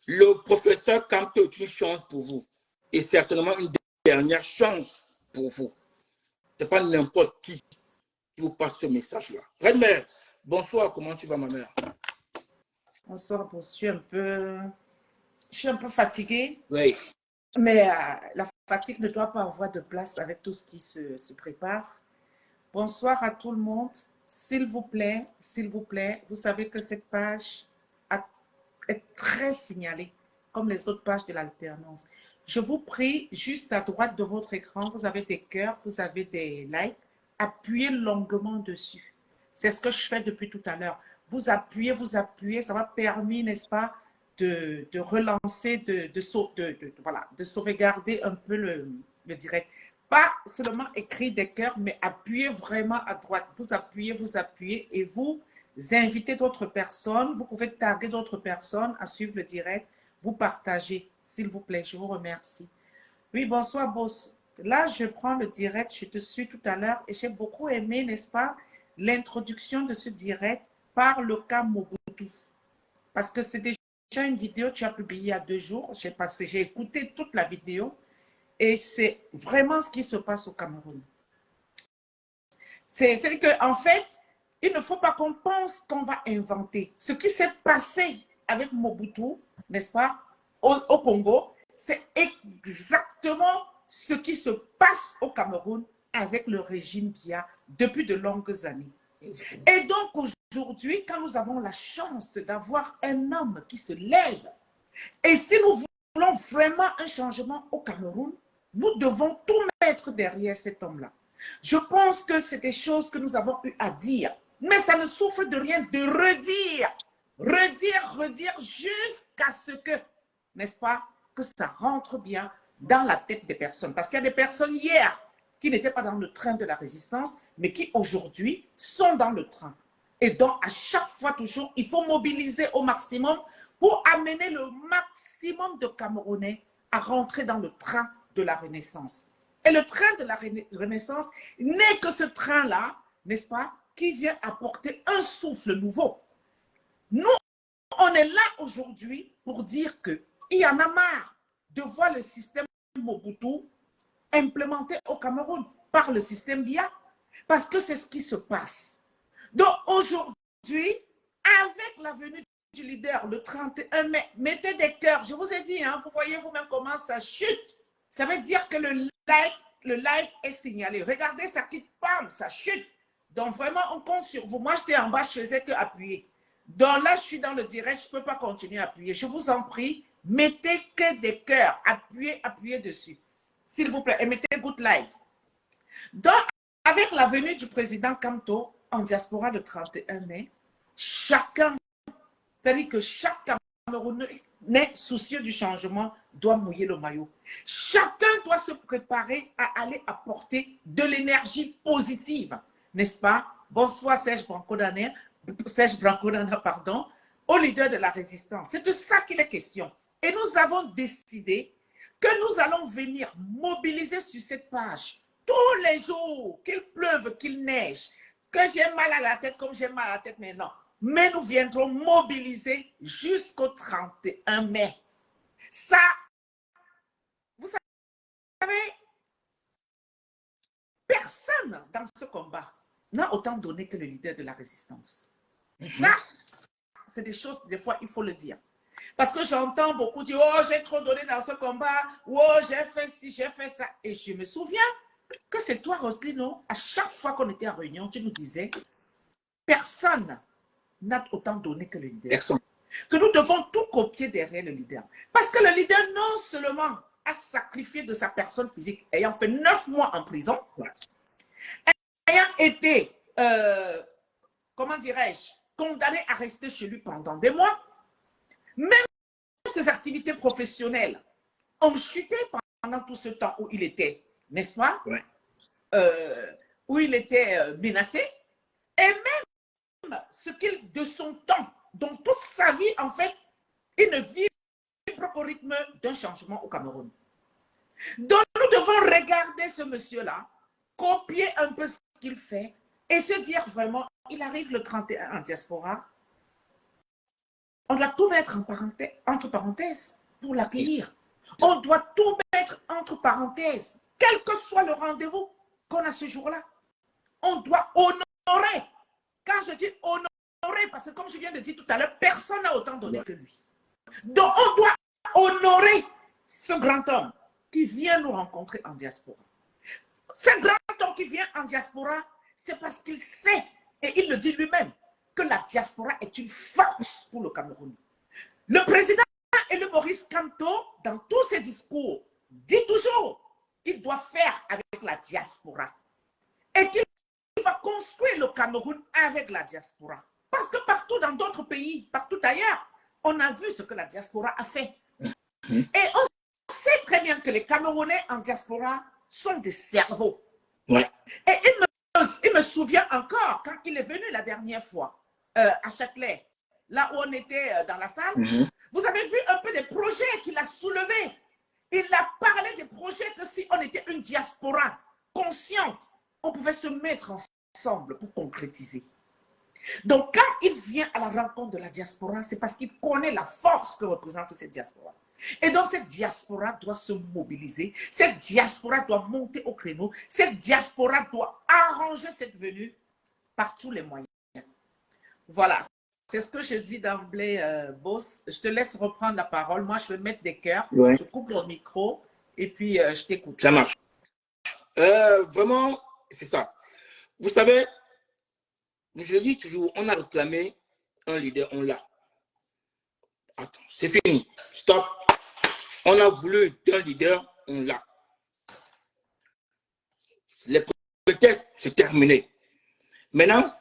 Le professeur Kanto est une chance pour vous. Et certainement une dernière chance pour vous. Ce n'est pas n'importe qui vous passe ce message-là. Red Mère, bonsoir, comment tu vas, ma mère?
Bonsoir, je suis un peu fatiguée.
Oui.
Mais la fatigue ne doit pas avoir de place avec tout ce qui se prépare. Bonsoir à tout le monde. S'il vous plaît, vous savez que cette page est très signalée, comme les autres pages de l'alternance. Je vous prie, juste à droite de votre écran, vous avez des cœurs, vous avez des likes. Appuyez longuement dessus. C'est ce que je fais depuis tout à l'heure. Vous appuyez, ça m'a permis, n'est-ce pas, de relancer, de sauvegarder un peu le direct. Pas seulement écrire des cœurs, mais appuyez vraiment à droite. Vous appuyez et vous invitez d'autres personnes. Vous pouvez taguer d'autres personnes à suivre le direct. Vous partagez, s'il vous plaît. Je vous remercie. Oui, bonsoir, boss. Là, je prends le direct. Je te suis tout à l'heure et j'ai beaucoup aimé, n'est-ce pas, l'introduction de ce direct par le cas Mobutu. Parce que c'est déjà une vidéo que tu as publiée il y a 2 jours. J'ai écouté toute la vidéo et c'est vraiment ce qui se passe au Cameroun. C'est qu'en fait, il ne faut pas qu'on pense qu'on va inventer. Ce qui s'est passé avec Mobutu, n'est-ce pas, au Congo, c'est exactement ce qui se passe au Cameroun avec le régime Biya depuis de longues années. Et donc aujourd'hui, quand nous avons la chance d'avoir un homme qui se lève, et si nous voulons vraiment un changement au Cameroun, nous devons tout mettre derrière cet homme-là. Je pense que c'est des choses que nous avons eu à dire, mais ça ne souffre de rien de redire jusqu'à ce que, n'est-ce pas, que ça rentre bien dans la tête des personnes. Parce qu'il y a des personnes hier qui n'étaient pas dans le train de la résistance, mais qui aujourd'hui sont dans le train. Et donc, à chaque fois, toujours, il faut mobiliser au maximum pour amener le maximum de Camerounais à rentrer dans le train de la Renaissance. Et le train de la Renaissance n'est que ce train-là, n'est-ce pas, qui vient apporter un souffle nouveau. Nous, on est là aujourd'hui pour dire qu'il y en a marre de voir le système Mobutu implémenté au Cameroun par le système Biya, parce que c'est ce qui se passe. Donc aujourd'hui, avec la venue du leader le 31 mai, mettez des cœurs. Je vous ai dit, hein, vous voyez vous-même comment ça chute. Ça veut dire que le live est signalé. Regardez, ça quitte pas, ça chute. Donc vraiment, on compte sur vous. Moi, j'étais en bas, je faisais que appuyer. Donc là, je suis dans le direct, je ne peux pas continuer à appuyer. Je vous en prie, mettez que des cœurs. Appuyez dessus. S'il vous plaît, et mettez good live. Donc, avec la venue du président Kanto en diaspora le 31 mai, chacun, c'est-à-dire que chaque Camerounais soucieux du changement doit mouiller le maillot. Chacun doit se préparer à aller apporter de l'énergie positive, n'est-ce pas? Bonsoir Serge Brancodana, pardon, au leader de la résistance. C'est de ça qu'il est question. Et nous avons décidé que nous allons venir mobiliser sur cette page tous les jours, qu'il pleuve, qu'il neige, que j'ai mal à la tête comme j'ai mal à la tête maintenant. Mais nous viendrons mobiliser jusqu'au 31 mai. Ça, vous savez, personne dans ce combat n'a autant donné que le leader de la résistance. Ça, c'est des choses, des fois, il faut le dire. Parce que j'entends beaucoup dire, oh, j'ai trop donné dans ce combat, oh, j'ai fait ci, j'ai fait ça. Et je me souviens que c'est toi, Roselino, à chaque fois qu'on était en réunion, tu nous disais, personne n'a autant donné que le leader.
Personne.
Que nous devons tout copier derrière le leader. Parce que le leader, non seulement a sacrifié de sa personne physique, ayant fait 9 mois en prison, ayant été, comment dirais-je, condamné à rester chez lui pendant des mois, même ses activités professionnelles ont chuté pendant tout ce temps où il était, n'est-ce pas?
Ouais.
Où il était menacé. Et même ce qu'il, de son temps, dont toute sa vie, en fait, il ne vibre qu'au rythme d'un changement au Cameroun. Donc, nous devons regarder ce monsieur-là, copier un peu ce qu'il fait et se dire vraiment, il arrive le 31 en diaspora. On doit tout mettre entre parenthèses pour l'accueillir. On doit tout mettre entre parenthèses, quel que soit le rendez-vous qu'on a ce jour-là. On doit honorer. Quand je dis honorer, parce que comme je viens de dire tout à l'heure, personne n'a autant donné que lui. Donc on doit honorer ce grand homme qui vient nous rencontrer en diaspora. Ce grand homme qui vient en diaspora, c'est parce qu'il sait, et il le dit lui-même, que la diaspora est une force pour le Cameroun. Le président élu Maurice Kamto, dans tous ses discours, dit toujours qu'il doit faire avec la diaspora et qu'il va construire le Cameroun avec la diaspora. Parce que partout dans d'autres pays, partout ailleurs, on a vu ce que la diaspora a fait. Et on sait très bien que les Camerounais en diaspora sont des cerveaux.
Ouais.
Et il me souvient encore, quand il est venu la dernière fois à Châtelet, là où on était dans la salle, vous avez vu un peu des projets qu'il a soulevés. Il a parlé des projets que si on était une diaspora consciente, on pouvait se mettre ensemble pour concrétiser. Donc, quand il vient à la rencontre de la diaspora, c'est parce qu'il connaît la force que représente cette diaspora. Et donc, cette diaspora doit se mobiliser. Cette diaspora doit monter au créneau. Cette diaspora doit arranger cette venue par tous les moyens. Voilà. C'est ce que je dis d'emblée, Boss. Je te laisse reprendre la parole. Moi, je vais mettre des cœurs.
Ouais.
Je coupe le micro et puis je t'écoute.
Ça marche. Vraiment, c'est ça. Vous savez, je dis toujours, on a réclamé un leader, on l'a. Attends, c'est fini. Stop. On a voulu un leader, on l'a. Les prétextes, c'est terminé. Maintenant,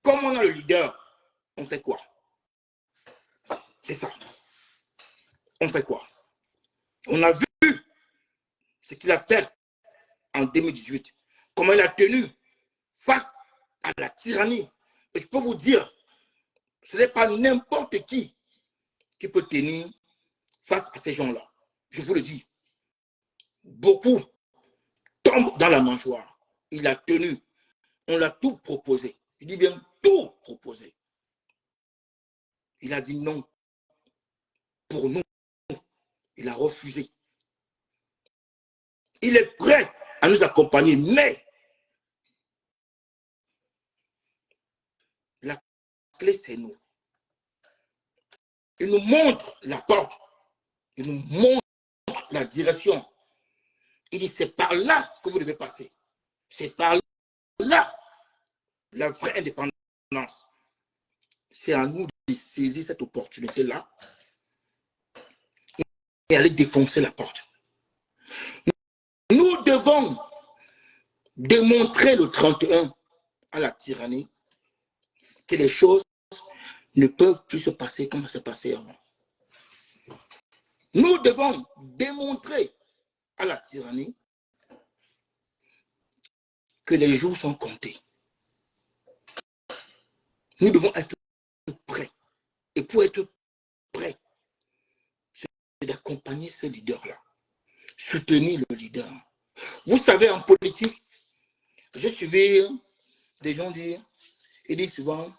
comme on a le leader, on fait quoi? C'est ça. On fait quoi? On a vu ce qu'il a fait en 2018. Comment il a tenu face à la tyrannie. Et je peux vous dire, ce n'est pas n'importe qui peut tenir face à ces gens-là. Je vous le dis. Beaucoup tombent dans la mangeoire. Il a tenu. On l'a tout proposé. Je dis bien tout proposé. Il a dit non. Pour nous, il a refusé. Il est prêt à nous accompagner, mais la clé, c'est nous. Il nous montre la porte. Il nous montre la direction. Il dit, c'est par là que vous devez passer. C'est par là la vraie indépendance. C'est à nous de saisir cette opportunité-là et aller défoncer la porte. Nous devons démontrer le 31 à la tyrannie que les choses ne peuvent plus se passer comme ça s'est passé avant. Nous devons démontrer à la tyrannie que les jours sont comptés. Nous devons être prêts. Et pour être prêts, c'est d'accompagner ce leader-là. soutenir le leader. Vous savez, en politique, je suivais des gens dire, ils disent souvent,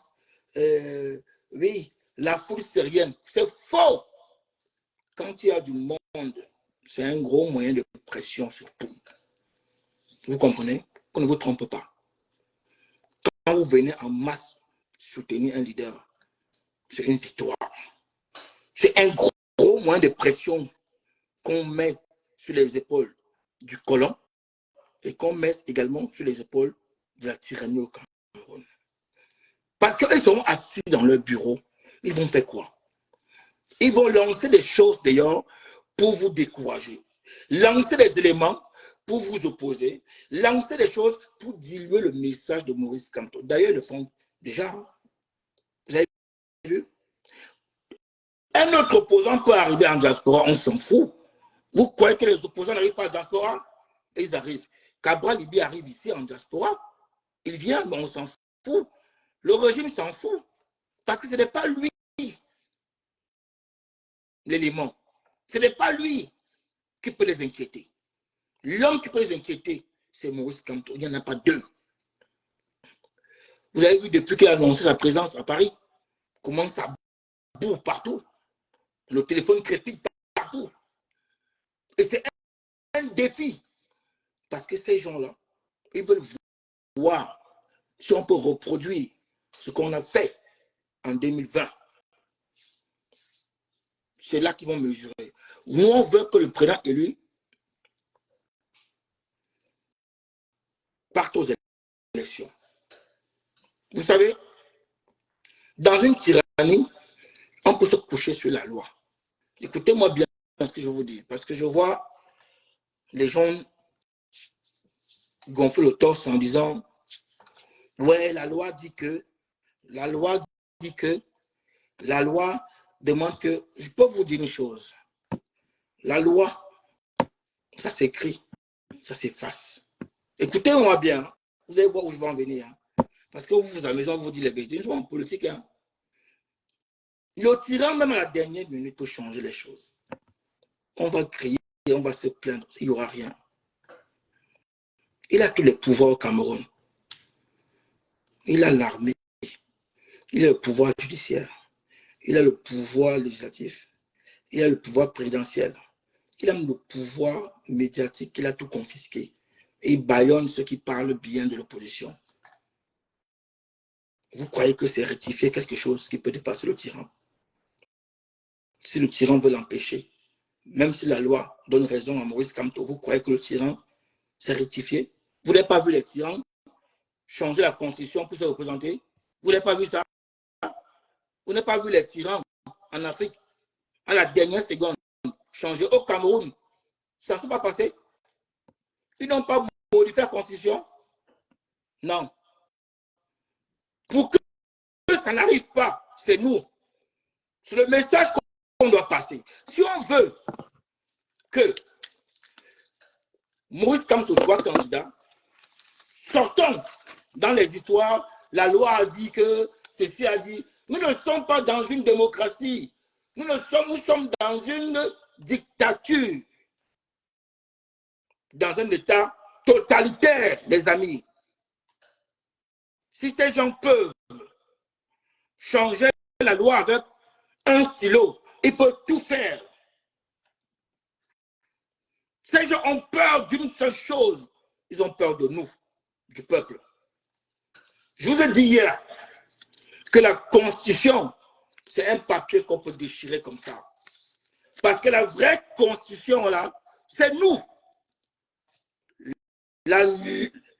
oui, la foule, c'est rien. C'est faux. Quand il y a du monde, c'est un gros moyen de pression surtout. Vous comprenez? Qu'on ne vous trompe pas. Quand vous venez en masse soutenir un leader, c'est une victoire. C'est un gros moyen de pression qu'on met sur les épaules du colon et qu'on met également sur les épaules de la tyrannie au Cameroun. Parce qu'ils seront assis dans leur bureau, ils vont faire quoi? Ils vont lancer des choses d'ailleurs pour vous décourager, lancer des éléments pour vous opposer, lancer des choses pour diluer le message de Maurice Kamto. D'ailleurs, ils le font déjà. Vous avez vu? Un autre opposant peut arriver en diaspora, on s'en fout. Vous croyez que les opposants n'arrivent pas en diaspora? Ils arrivent. Cabral Libi arrive ici en diaspora. Il vient, mais on s'en fout. Le régime s'en fout. Parce que ce n'est pas lui l'élément. Ce n'est pas lui qui peut les inquiéter. L'homme qui peut les inquiéter, c'est Maurice Kamto. Il n'y en a pas deux. Vous avez vu depuis qu'il a annoncé sa présence à Paris, comment ça bourre partout. Le téléphone crépite partout. Et c'est un défi. Parce que ces gens-là, ils veulent voir si on peut reproduire ce qu'on a fait en 2020. C'est là qu'ils vont mesurer. Nous, on veut que le président élu parte aux élections. Vous savez, dans une tyrannie, on peut se coucher sur la loi. Écoutez-moi bien ce que je vous dis, parce que je vois les gens gonfler le torse en disant « Ouais, la loi dit que, la loi dit que, la loi demande que… » Je peux vous dire une chose. La loi, ça s'écrit, ça s'efface. Écoutez-moi bien, vous allez voir où je vais en venir. Parce que vous, à la maison, vous dites les vérités. Nous sommes en politique. Le tyran, même à la dernière minute, peut changer les choses. On va crier, on va se plaindre, il n'y aura rien. Il a tous les pouvoirs au Cameroun. Il a l'armée, il a le pouvoir judiciaire, il a le pouvoir législatif, il a le pouvoir présidentiel, il a le pouvoir médiatique, il a tout confisqué. Et il bâillonne ceux qui parlent bien de l'opposition. Vous croyez que c'est rectifier quelque chose qui peut dépasser le tyran? Si le tyran veut l'empêcher, même si la loi donne raison à Maurice Kamto, vous croyez que le tyran, c'est rectifié? Vous n'avez pas vu les tyrans changer la constitution pour se représenter? Vous n'avez pas vu ça? Vous n'avez pas vu les tyrans en Afrique, à la dernière seconde, changer au Cameroun? Ça ne s'est pas passé? Ils n'ont pas modifié la constitution? Non. Pour que ça n'arrive pas, c'est nous. C'est le message qu'on doit passer. Si on veut que Maurice Kamto soit candidat, sortons dans les histoires, la loi a dit que ceci a dit. Nous ne sommes pas dans une démocratie. Nous sommes dans une dictature. Dans un état totalitaire, les amis. Si ces gens peuvent changer la loi avec un stylo, ils peuvent tout faire. Ces gens ont peur d'une seule chose. Ils ont peur de nous, du peuple. Je vous ai dit hier que la Constitution, c'est un papier qu'on peut déchirer comme ça. Parce que la vraie Constitution, là, c'est nous. La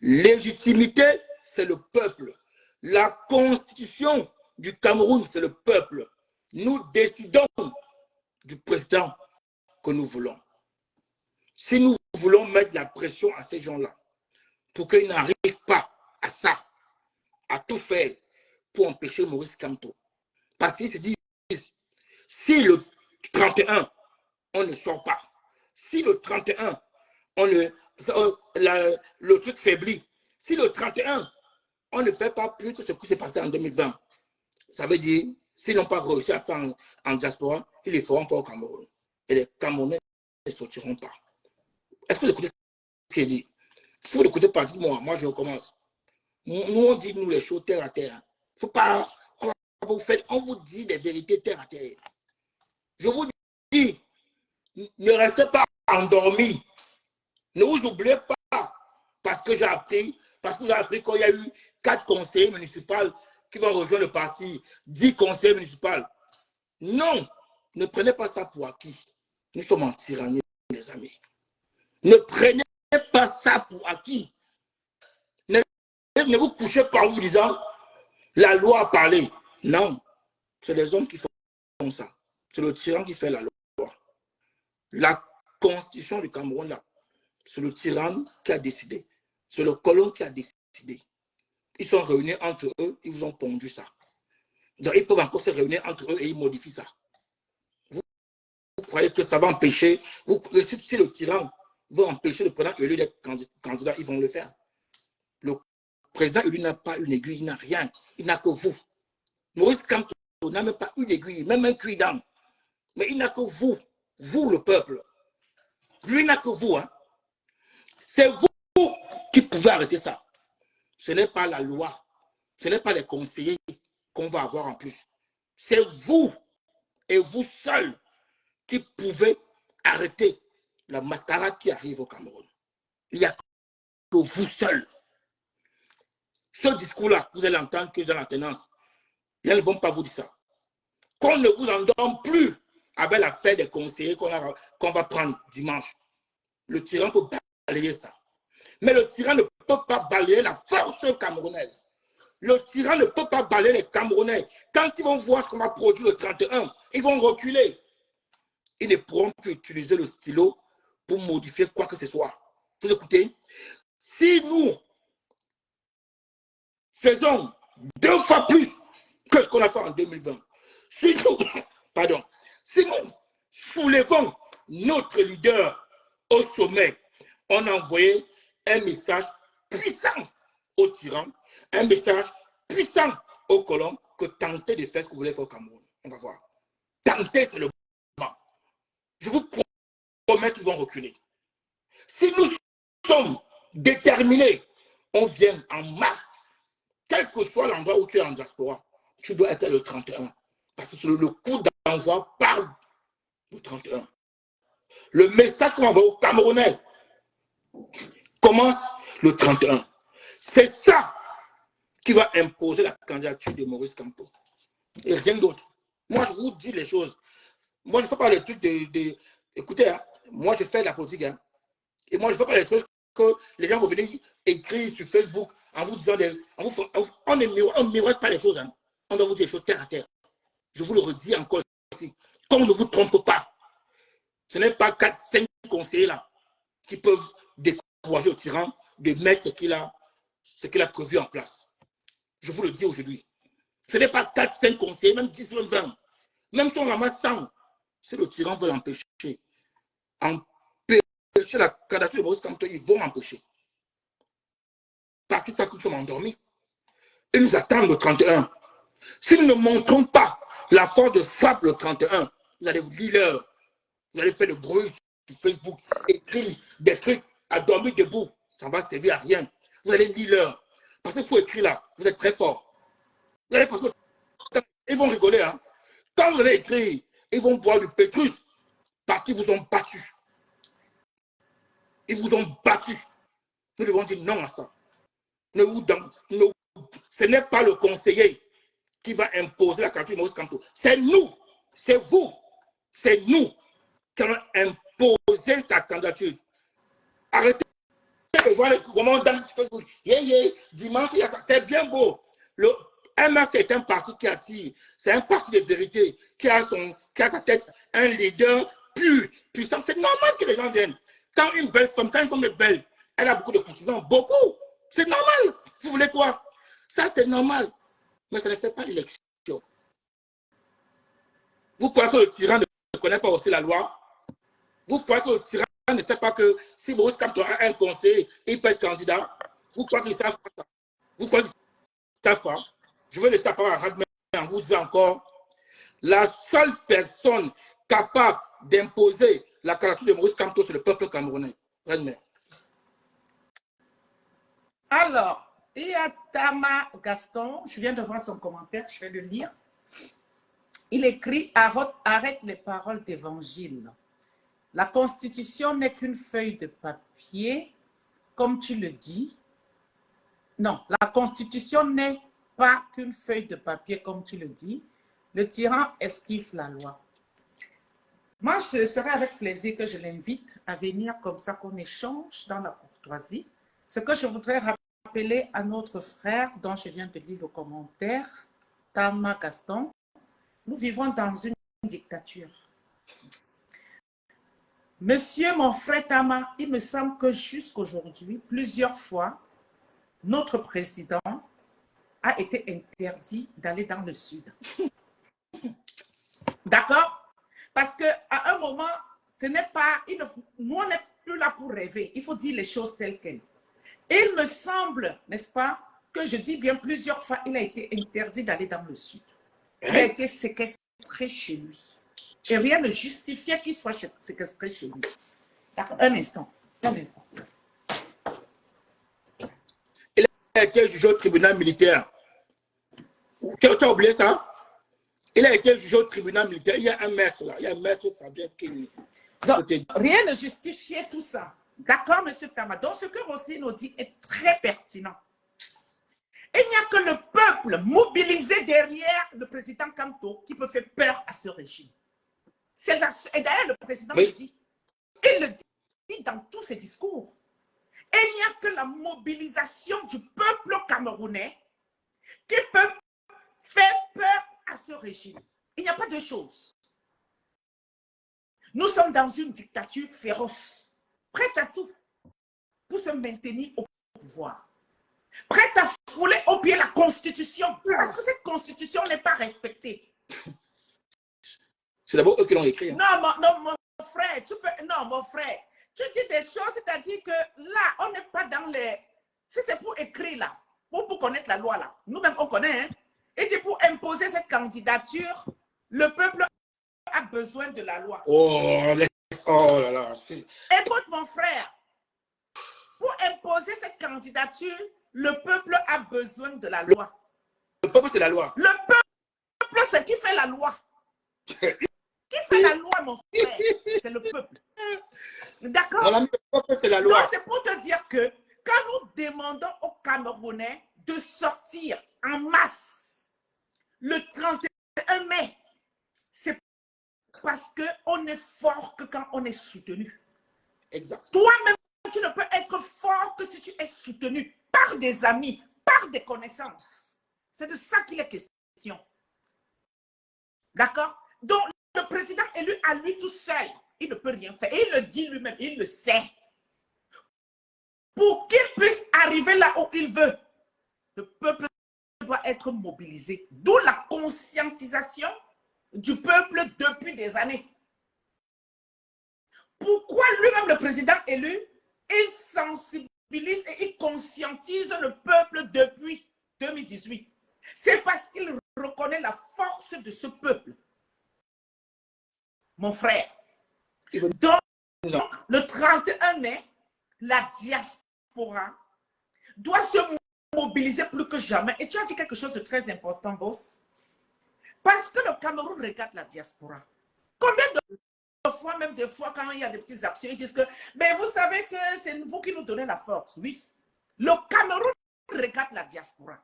légitimité, c'est le peuple. La Constitution du Cameroun, c'est le peuple. Nous décidons du président que nous voulons. Si nous voulons mettre la pression à ces gens-là, pour qu'ils n'arrivent pas à ça, à tout faire pour empêcher Maurice Kamto. Parce qu'ils se disent, si le 31, on ne sort pas, si le 31, le truc faiblit, si le 31, on ne fait pas plus que ce qui s'est passé en 2020, ça veut dire, s'ils n'ont pas réussi à faire en diaspora, ils ne le feront pas au Cameroun. Et les Camerounais ne sortiront pas. Est-ce que vous écoutez ce que je dis? Si vous n'écoutez pas, dites-moi, moi je recommence. Nous, on dit nous les choses terre à terre. Faut pas, on vous dit des vérités terre à terre. Je vous dis, ne restez pas endormis. Ne vous oubliez pas, parce que j'ai appris, parce que vous avez appris qu'il y a eu 4 conseillers municipaux qui vont rejoindre le parti, 10 conseillers municipaux. Non, ne prenez pas ça pour acquis. Nous sommes en tyrannie, les amis. Ne prenez pas ça pour acquis. Ne vous couchez pas en vous disant la loi a parlé. Non, c'est les hommes qui font ça. C'est le tyran qui fait la loi. La constitution du Cameroun, là, c'est le tyran qui a décidé. C'est le colon qui a décidé. Ils sont réunis entre eux, ils vous ont pondu ça. Donc, ils peuvent encore se réunir entre eux et ils modifient ça. Vous croyez que ça va empêcher, si le tyran veut empêcher le président élu d'être candidat, ils vont le faire. Le président élu n'a pas une aiguille, il n'a rien. Il n'a que vous. Maurice Kamto n'a même pas une aiguille, même un cuit-dent. Mais il n'a que vous, vous le peuple. Lui n'a que vous. Hein. C'est vous qui pouvez arrêter ça. Ce n'est pas la loi. Ce n'est pas les conseillers qu'on va avoir en plus. C'est vous et vous seuls qui pouvez arrêter la mascarade qui arrive au Cameroun. Il n'y a que vous seuls. Ce discours-là, vous allez entendre que dans la tenance. Ils ne vont pas vous dire ça. Qu'on ne vous endorme plus avec l'affaire des conseillers qu'on va prendre dimanche. Le tyran peut balayer ça. Mais le tyran ne peut pas balayer la force camerounaise. Le tyran ne peut pas balayer les Camerounais. Quand ils vont voir ce qu'on va produire le 31, ils vont reculer. Ils ne pourront plus utiliser le stylo pour modifier quoi que ce soit. Vous écoutez? Si nous faisons 2 fois plus que ce qu'on a fait en 2020, si nous soulevons notre leader au sommet, on a envoyé un message puissant aux tyrans, un message puissant aux colons que tentez de faire ce que vous voulez faire au Cameroun. On va voir. Tentez, c'est le moment. Je vous promets qu'ils vont reculer. Si nous sommes déterminés, on vient en masse, quel que soit l'endroit où tu es en diaspora, tu dois être le 31. Parce que le coup d'envoi parle du 31. Le message qu'on envoie aux Camerounais commence le 31. C'est ça qui va imposer la candidature de Maurice Kamto. Et rien d'autre. Moi, je vous dis les choses. Moi, je ne fais pas les trucs de... Écoutez, hein, moi, je fais de la politique. Hein, et moi, je ne fais pas les choses que les gens vont venir écrire sur Facebook en vous disant... on ne miroite pas les choses. Hein. On doit vous dire les choses terre à terre. Je vous le redis encore ici. Qu'on ne vous trompe pas. Ce n'est pas 4-5 conseillers là qui peuvent décourager au tyran de mettre ce qu'il a prévu en place. Je vous le dis aujourd'hui. Ce n'est pas 4-5 conseillers, même 10, même 20. Même si on ramasse 100, si le tyran veut l'empêcher, la candidature de Maurice Kamto, ils vont l'empêcher. Parce qu'ils savent que nous sommes endormis. Ils nous attendent le 31. Si nous ne montrons pas la force de frappe le 31, vous allez vous lire l'heure. Vous allez faire le bruit sur Facebook, écrire des trucs à dormir debout. Ça ne va servir à rien. Vous allez lire l'heure. Parce que pour écrire là, vous êtes très fort. Vous allez parce que ils vont rigoler. Hein. Quand vous allez écrire, ils vont boire du pétrus parce qu'ils vous ont battu. Ils vous ont battu. Nous devons dire non à ça. Ce n'est pas le conseiller qui va imposer la candidature de Maurice Kamto. C'est nous, c'est vous, c'est nous qui allons imposer sa candidature. Arrêtez de voir comment on danse sur Facebook. Dimanche, c'est bien beau. Le MF est un parti qui attire. C'est un parti de vérité qui a sa tête un leader pur, puissant. C'est normal que les gens viennent. Quand une femme est belle, elle a beaucoup de courtisans. Beaucoup. C'est normal. Vous voulez quoi? Ça, c'est normal. Mais ça ne fait pas l'élection. Vous croyez que le tyran ne connaît pas aussi la loi? Vous croyez que le tyran ne sait pas que si Maurice Kamto a un conseil, il peut être candidat? Vous croyez qu'ils ne savent pas ça? Vous croyez qu'ils ne savent pas? Je vais laisser la parole à Radmer en vous disant encore, la seule personne capable d'imposer la candidature de Maurice Kamto, c'est le peuple camerounais. Prenez.
Alors, il y a Tama Gaston, je viens de voir son commentaire, je vais le lire. Il écrit « Arrête les paroles d'évangile. La Constitution n'est qu'une feuille de papier, comme tu le dis. Non, la Constitution n'est pas qu'une feuille de papier, comme tu le dis. Le tyran esquive la loi. » Moi, ce serait avec plaisir que je l'invite à venir comme ça, qu'on échange dans la courtoisie. Ce que je voudrais rappeler à notre frère, dont je viens de lire le commentaire, Tama Gaston, nous vivons dans une dictature. Monsieur mon frère Tama, il me semble que jusqu'aujourd'hui, plusieurs fois, notre président a été interdit d'aller dans le sud. D'accord? Parce qu'à un moment, ce n'est pas, nous on n'est plus là pour rêver, il faut dire les choses telles quelles. Il me semble, n'est-ce pas, que je dis bien plusieurs fois, il a été interdit d'aller dans le sud. Il a été séquestré chez lui. Et rien ne justifiait qu'il soit séquestré chez lui. D'accord, un instant.
Il a été jugé au tribunal militaire. Tu as oublié ça? Il a été jugé au tribunal militaire. Il y a un maître là. Il y a un maître Fabien Kenny.
Donc, rien ne justifiait tout ça. D'accord, M. Tama? Donc, ce que Roselyne nous dit est très pertinent. Il n'y a que le peuple mobilisé derrière le président Kamto qui peut faire peur à ce régime. Et d'ailleurs, le président le dit. Il le dit dans tous ses discours. Il n'y a que la mobilisation du peuple camerounais qui peut faire peur à ce régime. Il n'y a pas de chose. Nous sommes dans une dictature féroce, prête à tout pour se maintenir au pouvoir. Prête à fouler au pied la Constitution, parce que cette Constitution n'est pas respectée.
C'est d'abord eux qui l'ont écrit. Hein.
Non, mon frère, mon frère, tu dis des choses, c'est-à-dire que là, on n'est pas dans les... Si c'est pour écrire là, pour connaître la loi là, nous-mêmes on connaît, hein. Et dit pour imposer cette candidature, le peuple a besoin de la loi.
Oh là là.
Écoute mon frère, pour imposer cette candidature, le peuple a besoin de la loi.
Le peuple, c'est la loi.
Le peuple, c'est qui fait la loi. Qui fait la loi, mon frère? C'est le peuple. D'accord?
Le peuple, c'est la loi.
Donc, c'est pour te dire que quand nous demandons aux Camerounais de sortir en masse le 31 mai, c'est parce qu'on est fort que quand on est soutenu.
Exact.
Toi-même, tu ne peux être fort que si tu es soutenu par des amis, par des connaissances. C'est de ça qu'il est question. D'accord? Donc, le président élu à lui tout seul, il ne peut rien faire. Et il le dit lui-même, il le sait. Pour qu'il puisse arriver là où il veut, le peuple doit être mobilisé. D'où la conscientisation du peuple depuis des années. Pourquoi lui-même, le président élu, il sensibilise et il conscientise le peuple depuis 2018? C'est parce qu'il reconnaît la force de ce peuple. Mon frère. Donc, le 31 mai, la diaspora doit se mobiliser plus que jamais. Et tu as dit quelque chose de très important, boss. Parce que le Cameroun regarde la diaspora. Combien de fois, même des fois, quand il y a des petites actions, ils disent que, mais vous savez que c'est vous qui nous donnez la force. Oui. Le Cameroun regarde la diaspora.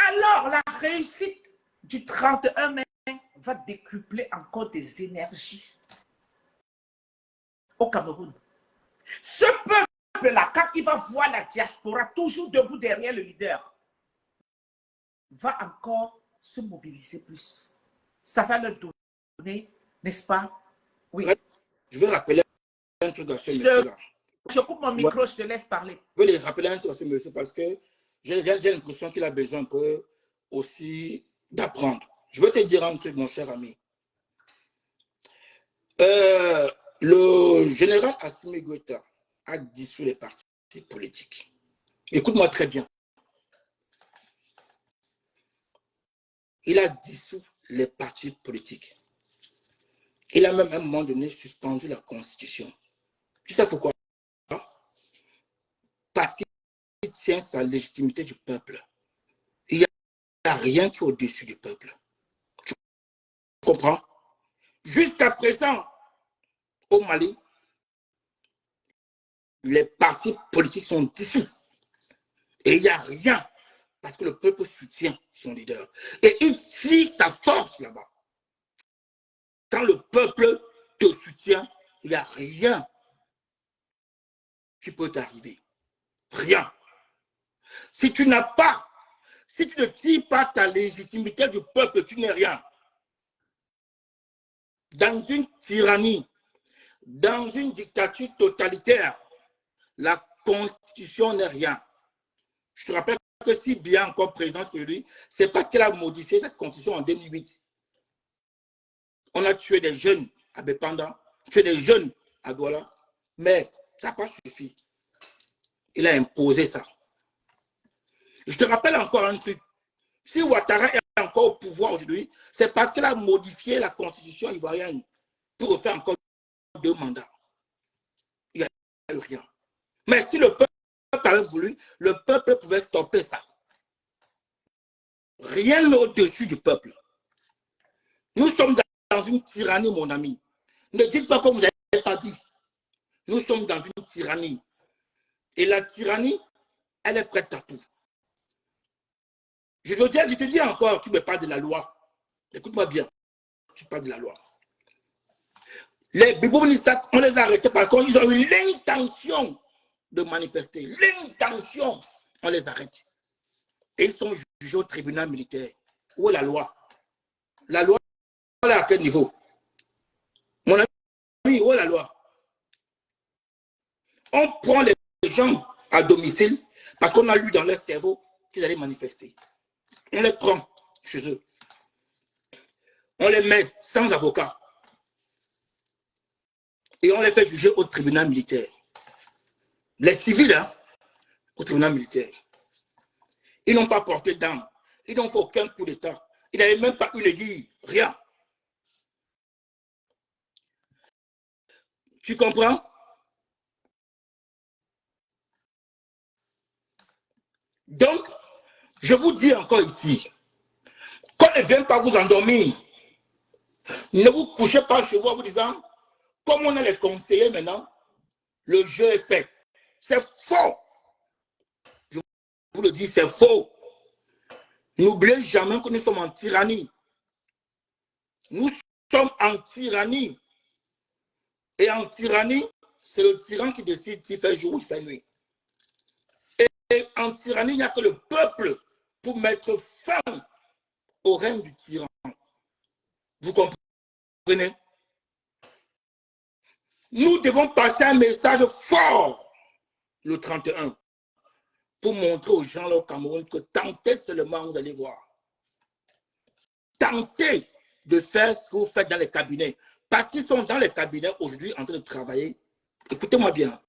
Alors, la réussite du 31 mai va décupler encore des énergies au Cameroun. Ce peuple-là, quand il va voir la diaspora toujours debout derrière le leader, va encore se mobiliser plus. Ça va leur donner, n'est-ce pas? Oui.
Je veux rappeler un truc à ce monsieur-là.
Je coupe mon micro, je te laisse parler.
Je veux lui rappeler un truc à ce monsieur parce que j'ai l'impression qu'il a besoin un peu aussi d'apprendre. Je veux te dire un truc, mon cher ami. Le général Assimi Goïta a dissous les partis politiques. Écoute-moi très bien. Il a dissous les partis politiques. Il a même à un moment donné suspendu la Constitution. Tu sais pourquoi? tient sa légitimité du peuple. Il n'y a rien qui est au-dessus du peuple. Tu comprends? Jusqu'à présent, au Mali, les partis politiques sont dissous. Et il n'y a rien, parce que le peuple soutient son leader. Et il tire sa force là-bas. Quand le peuple te soutient, il n'y a rien qui peut t'arriver. Rien. Si tu n'as pas, si tu ne tires pas ta légitimité du peuple, tu n'es rien. Dans une tyrannie, dans une dictature totalitaire, la Constitution n'est rien. Je te rappelle que si bien encore présente aujourd'hui, c'est parce qu'elle a modifié cette Constitution en 2008. On a tué des jeunes à Bépanda, tué des jeunes à Douala, mais ça n'a pas suffi. Il a imposé ça. Je te rappelle encore un truc. Si Ouattara est encore au pouvoir aujourd'hui, c'est parce qu'il a modifié la Constitution ivoirienne pour refaire encore 2 mandats. Il n'y a eu rien. Mais si le peuple avait voulu, le peuple pouvait stopper ça. Rien au-dessus du peuple. Nous sommes dans une tyrannie, mon ami. Ne dites pas comme vous n'avez pas dit. Nous sommes dans une tyrannie. Et la tyrannie, elle est prête à tout. Je te dis encore, tu ne me parles de la loi. Écoute-moi bien, tu parles de la loi. Les Bibounisak, on les a arrêtés parce qu'ils ont eu l'intention de manifester. L'intention, on les arrête. Et ils sont jugés au tribunal militaire. Où est la loi? La loi, elle est à quel niveau? Mon ami, où est la loi? On prend les gens à domicile parce qu'on a lu dans leur cerveau qu'ils allaient manifester. On les prend chez eux. On les met sans avocat. Et on les fait juger au tribunal militaire. Les civils, hein, au tribunal militaire. Ils n'ont pas porté d'armes. Ils n'ont fait aucun coup d'État. Ils n'avaient même pas une aiguille. Rien. Tu comprends? Donc, je vous dis encore ici, qu'on ne vienne pas vous endormir. Ne vous couchez pas chez vous en vous disant, comme on a les conseillers maintenant, le jeu est fait. C'est faux. Je vous le dis, c'est faux. N'oubliez jamais que nous sommes en tyrannie. Nous sommes en tyrannie. Et en tyrannie, c'est le tyran qui décide s'il fait jour ou il fait nuit. Et en tyrannie, il n'y a que le peuple pour mettre fin au règne du tyran. Vous comprenez? Nous devons passer un message fort le 31 pour montrer aux gens là au Cameroun que tentez seulement, vous allez voir. Tentez de faire ce que vous faites dans les cabinets. Parce qu'ils sont dans les cabinets aujourd'hui en train de travailler. Écoutez-moi bien.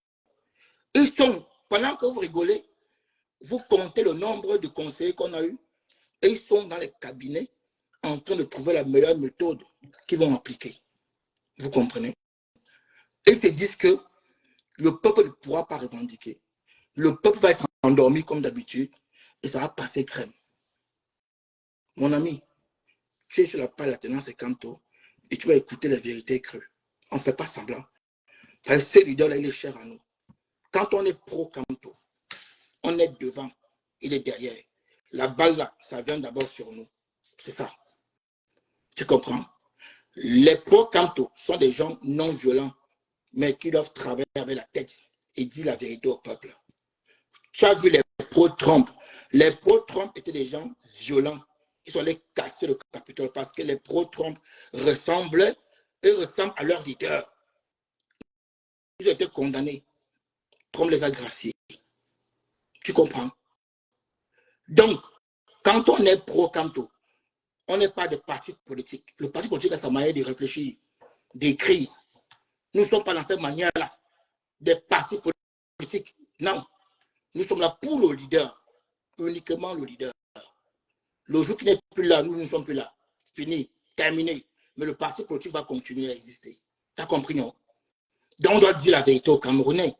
Ils sont, pendant que vous rigolez, vous comptez le nombre de conseillers qu'on a eu et ils sont dans les cabinets en train de trouver la meilleure méthode qu'ils vont appliquer. Vous comprenez? Et ils se disent que le peuple ne pourra pas revendiquer. Le peuple va être endormi comme d'habitude et ça va passer crème. Mon ami, tu es sur la paille, la tenance et canto et tu vas écouter la vérité crue. On ne fait pas semblant. Parce que ce leader-là, il est cher à nous. Quand on est pro-canto, on est devant, il est derrière. La balle là, ça vient d'abord sur nous. C'est ça. Tu comprends? Les pro-canto sont des gens non violents, mais qui doivent travailler avec la tête et dire la vérité au peuple. Tu as vu les pro-Trump. Les pro-Trump étaient des gens violents. Ils sont allés casser le Capitole parce que les pro-Trump ressemblent à leur leader. Ils ont été condamnés. Trump les a graciés. Tu comprends? Donc, quand on est pro-canto, on n'est pas de parti politique. Le parti politique a sa manière de réfléchir, d'écrire. Nous ne sommes pas dans cette manière-là des partis politiques. Non. Nous sommes là pour le leader. Uniquement le leader. Le jour qui n'est plus là, nous ne sommes plus là. Fini, terminé. Mais le parti politique va continuer à exister. Tu as compris, non? Donc on doit dire la vérité aux Camerounais.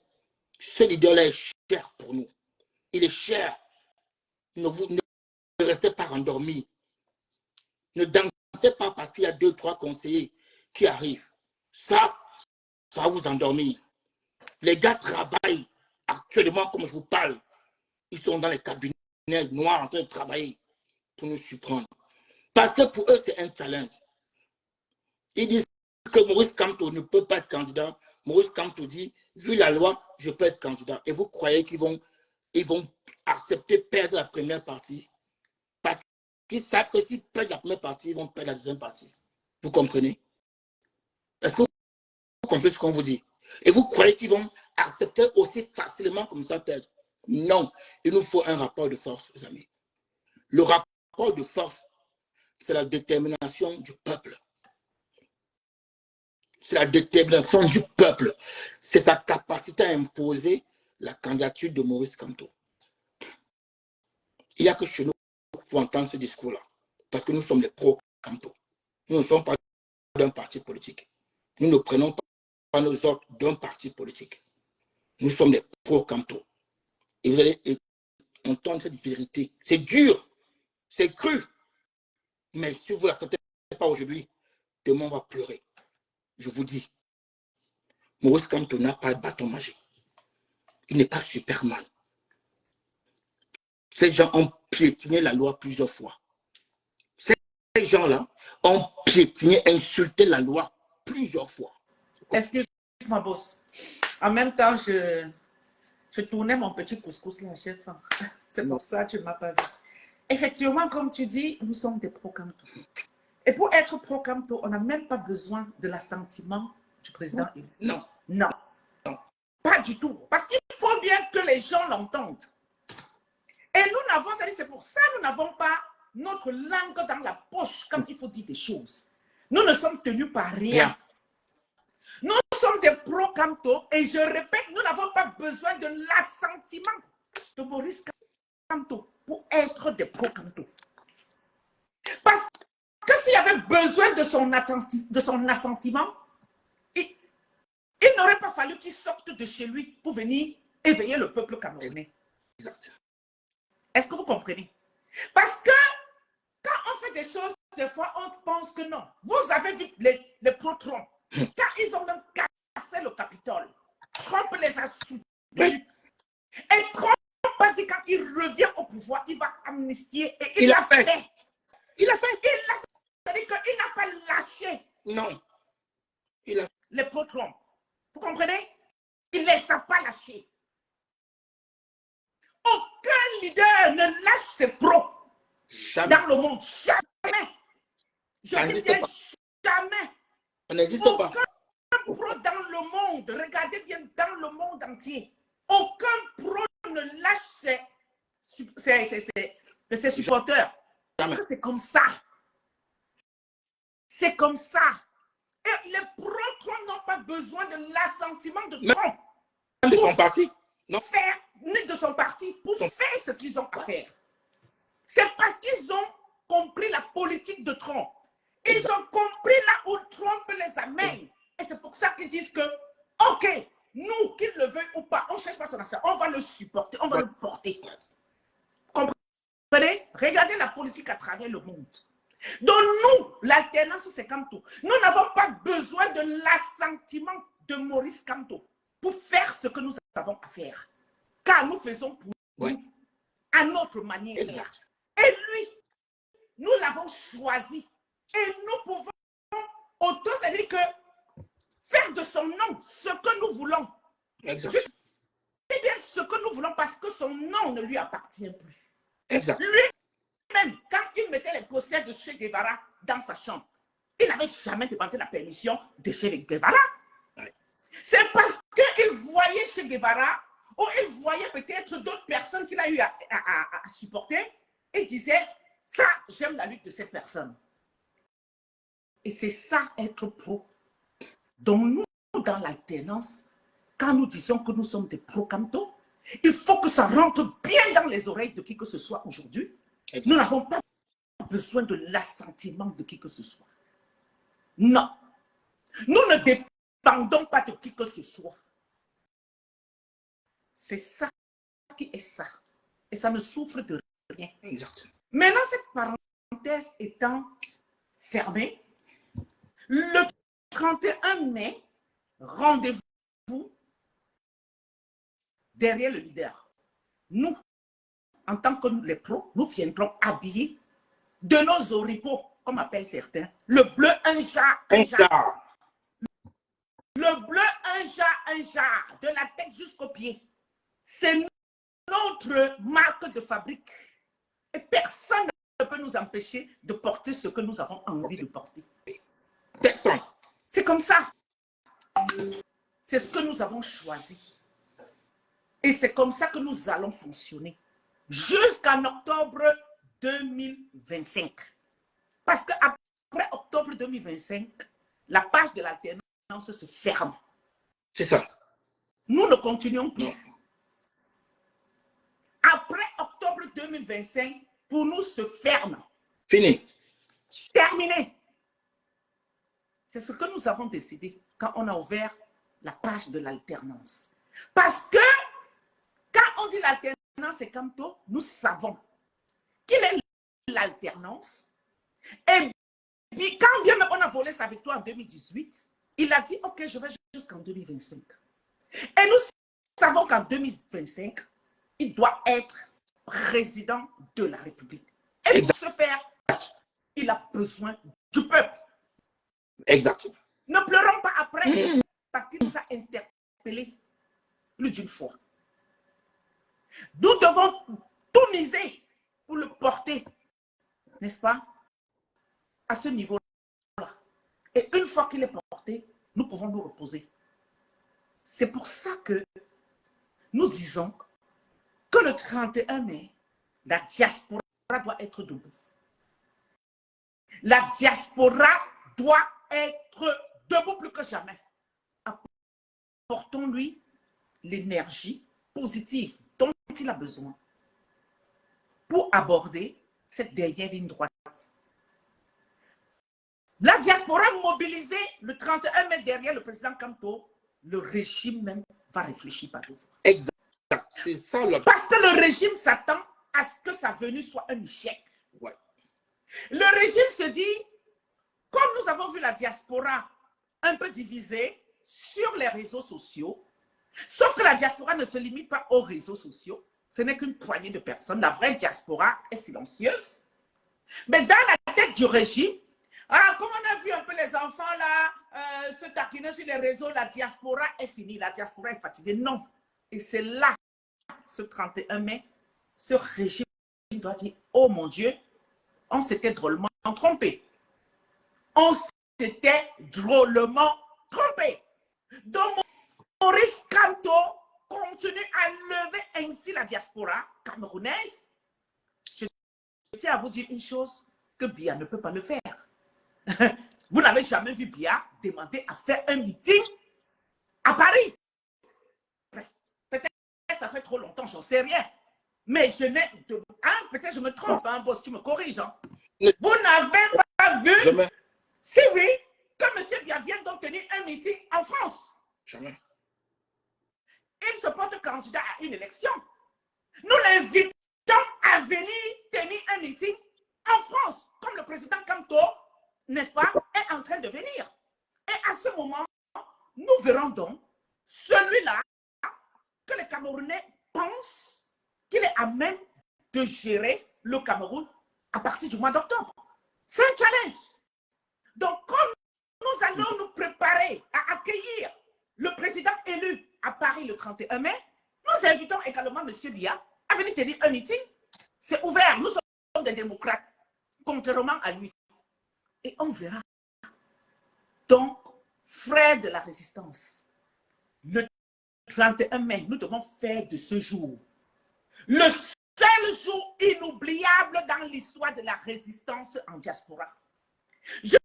Ce leader-là est cher pour nous. il est cher. Ne restez pas endormis. Ne dansez pas parce qu'il y a 2, 3 conseillers qui arrivent. Ça va vous endormir. Les gars travaillent actuellement comme je vous parle. Ils sont dans les cabinets noirs en train de travailler pour nous surprendre. Parce que pour eux, c'est un challenge. Ils disent que Maurice Kamto ne peut pas être candidat. Maurice Kamto dit, vu la loi, je peux être candidat. Et vous croyez qu'ils vont accepter perdre la première partie? Parce qu'ils savent que s'ils perdent la première partie, ils vont perdre la deuxième partie. Vous comprenez? Est-ce que vous comprenez ce qu'on vous dit? Et vous croyez qu'ils vont accepter aussi facilement comme ça perdre? Non. Il nous faut un rapport de force, les amis. Le rapport de force, c'est la détermination du peuple. C'est la détermination du peuple. C'est sa capacité à imposer la candidature de Maurice Kamto. Il n'y a que chez nous pour entendre ce discours-là. Parce que nous sommes les pro-Kamto. Nous ne sommes pas d'un parti politique. Nous ne prenons pas nos ordres d'un parti politique. Nous sommes les pro-Kamto. Et vous allez entendre cette vérité. C'est dur, c'est cru. Mais si vous ne l'acceptez pas aujourd'hui, demain on va pleurer. Je vous dis, Maurice Kamto n'a pas de bâton magique. Il n'est pas Superman. Ces gens ont piétiné la loi plusieurs fois. Ces gens-là ont piétiné, insulté la loi plusieurs fois.
Excuse-moi, boss. En même temps, je tournais mon petit couscous là, chef. C'est pour ça que tu ne m'as pas vu. Effectivement, comme tu dis, nous sommes des pro-Kamto. Et pour être pro-Kamto, on n'a même pas besoin de l'assentiment du président.
Non.
Non. Non. Pas du tout. Parce qu'il faut bien que les gens l'entendent. Et nous n'avons, c'est pour ça que nous n'avons pas notre langue dans la poche quand il faut dire des choses. Nous ne sommes tenus par rien. Nous sommes des pro-Kamto et je répète, nous n'avons pas besoin de l'assentiment de Maurice Kamto pour être des pro-Kamto. Parce que s'il y avait besoin de son assentiment, il n'aurait pas fallu qu'il sorte de chez lui pour venir éveiller le peuple camerounais.
Exact.
Est-ce que vous comprenez? Parce que quand on fait des choses, des fois, on pense que non. Vous avez vu les pro-Trump. Quand ils ont même cassé le Capitole, Trump les a soutenus. Et Trump a dit quand il revient au pouvoir, il va amnistier. Et il l'a fait.
Il a fait.
C'est-à-dire qu'il n'a pas lâché.
Non.
Les pro-Trump. Vous comprenez? Il ne les a pas lâchés. Aucun leader ne lâche ses pros.
Jamais.
Dans le monde. Jamais. Je dis bien jamais.
Ça n'existe pas.
Aucun pro dans le monde, regardez bien dans le monde entier, aucun pro ne lâche ses supporters. Parce que c'est comme ça. C'est comme ça. Et les pro-Trump n'ont pas besoin de l'assentiment de Trump.
Même de son parti. Non.
Ni de son parti pour faire ce qu'ils ont à faire. C'est parce qu'ils ont compris la politique de Trump. Ils ont compris là où Trump les amène. Et c'est pour ça qu'ils disent que, ok, nous, qu'ils le veuillent ou pas, on ne cherche pas son assent, on va le supporter, on va le porter. Comprenez? Regardez la politique à travers le monde. Donc nous, l'alternance, c'est Kamto. Nous n'avons pas besoin de l'assentiment de Maurice Kamto pour faire ce que nous avons à faire. Car nous faisons pour nous, à notre manière.
Exact.
Et lui, nous l'avons choisi. Et nous pouvons c'est-à-dire que faire de son nom ce que nous voulons.
Exact.
C'est bien ce que nous voulons parce que son nom ne lui appartient plus.
Exact.
Lui-même, quand il mettait les posters de Che Guevara dans sa chambre, il n'avait jamais demandé la permission de Che Guevara. C'est parce qu'il voyait Che Guevara ou il voyait peut-être d'autres personnes qu'il a eu à supporter et disait, ça, j'aime la lutte de cette personne. Et c'est ça, être pro. Donc nous, dans l'alternance, quand nous disons que nous sommes des pro-Kamto, il faut que ça rentre bien dans les oreilles de qui que ce soit aujourd'hui. Nous n'avons pas besoin de l'assentiment de qui que ce soit. Non. Nous ne dépendons pas de qui que ce soit. C'est ça qui est ça. et ça ne souffre de rien.
Exact.
Maintenant, cette parenthèse étant fermée, le 31 mai, rendez-vous derrière le leader. Nous, en tant que les pros, nous viendrons habillés de nos oripeaux, comme appellent certains, le bleu, un jar, un jar. Le bleu, un jar, de la tête jusqu'aux pieds. C'est notre marque de fabrique. Et personne ne peut nous empêcher de porter ce que nous avons envie de porter.
Personne.
C'est comme ça. C'est ce que nous avons choisi. Et c'est comme ça que nous allons fonctionner jusqu'en octobre 2025. Parce qu'après octobre 2025, la page de l'alternance se ferme.
C'est ça.
Nous ne continuons plus.
Non.
Après octobre 2025, pour nous, se ferme.
Fini.
Terminé. C'est ce que nous avons décidé quand on a ouvert la page de l'alternance. Parce que quand on dit l'alternance et Camto, nous savons qu'il est l'alternance. Et puis, quand bien même on a volé sa victoire en 2018, il a dit, OK, je vais jusqu'en 2025. Et nous savons qu'en 2025, il doit être président de la République. Et pour ce faire, il a besoin du peuple.
Exactement.
Ne pleurons pas après, parce qu'il nous a interpellés plus d'une fois. Nous devons tout miser pour le porter, n'est-ce pas, à ce niveau-là. Et une fois qu'il est porté, nous pouvons nous reposer. C'est pour ça que nous disons que le 31 mai, la diaspora doit être debout. La diaspora doit être debout plus que jamais. Apportons-lui l'énergie positive dont il a besoin pour aborder cette dernière ligne droite. La diaspora mobilisée le 31 mai derrière le président Camto, le régime même va réfléchir par deux fois.
Exact. C'est ça le...
Parce que le régime s'attend à ce que sa venue soit un échec.
Ouais.
Le régime se dit, comme nous avons vu la diaspora un peu divisée sur les réseaux sociaux, sauf que la diaspora ne se limite pas aux réseaux sociaux, ce n'est qu'une poignée de personnes. La vraie diaspora est silencieuse. Mais dans la tête du régime, comme on a vu un peu les enfants là, se taquiner sur les réseaux, la diaspora est finie, la diaspora est fatiguée. Non. Et c'est là, ce 31 mai, ce régime doit dire, oh mon Dieu, on s'était drôlement trompé. On s'était drôlement trompé. Donc, Maurice Kamto continue à lever ainsi la diaspora camerounaise. Je tiens à vous dire une chose, que Biya ne peut pas le faire. Vous n'avez jamais vu Biya demander à faire un meeting à Paris. Bref, peut-être que ça fait trop longtemps, j'en sais rien. Mais je n'ai... peut-être je me trompe, hein, boss, tu me corriges. Hein. Vous n'avez pas vu...
Jamais.
Si oui, que M. Biya vienne donc tenir un meeting en France.
Jamais.
Il se porte candidat à une élection. Nous l'invitons à venir tenir un meeting en France, comme le président Kamto, n'est-ce pas, est en train de venir. Et à ce moment, nous verrons donc celui-là que les Camerounais pensent qu'il est à même de gérer le Cameroun à partir du mois d'octobre. C'est un challenge. Donc, comme nous allons nous préparer à accueillir le président élu à Paris le 31 mai, nous invitons également M. Biya à venir tenir un meeting. C'est ouvert. Nous sommes des démocrates, contrairement à lui. Et on verra. Donc, frères de la résistance, le 31 mai, nous devons faire de ce jour le seul jour inoubliable dans l'histoire de la résistance en diaspora. Je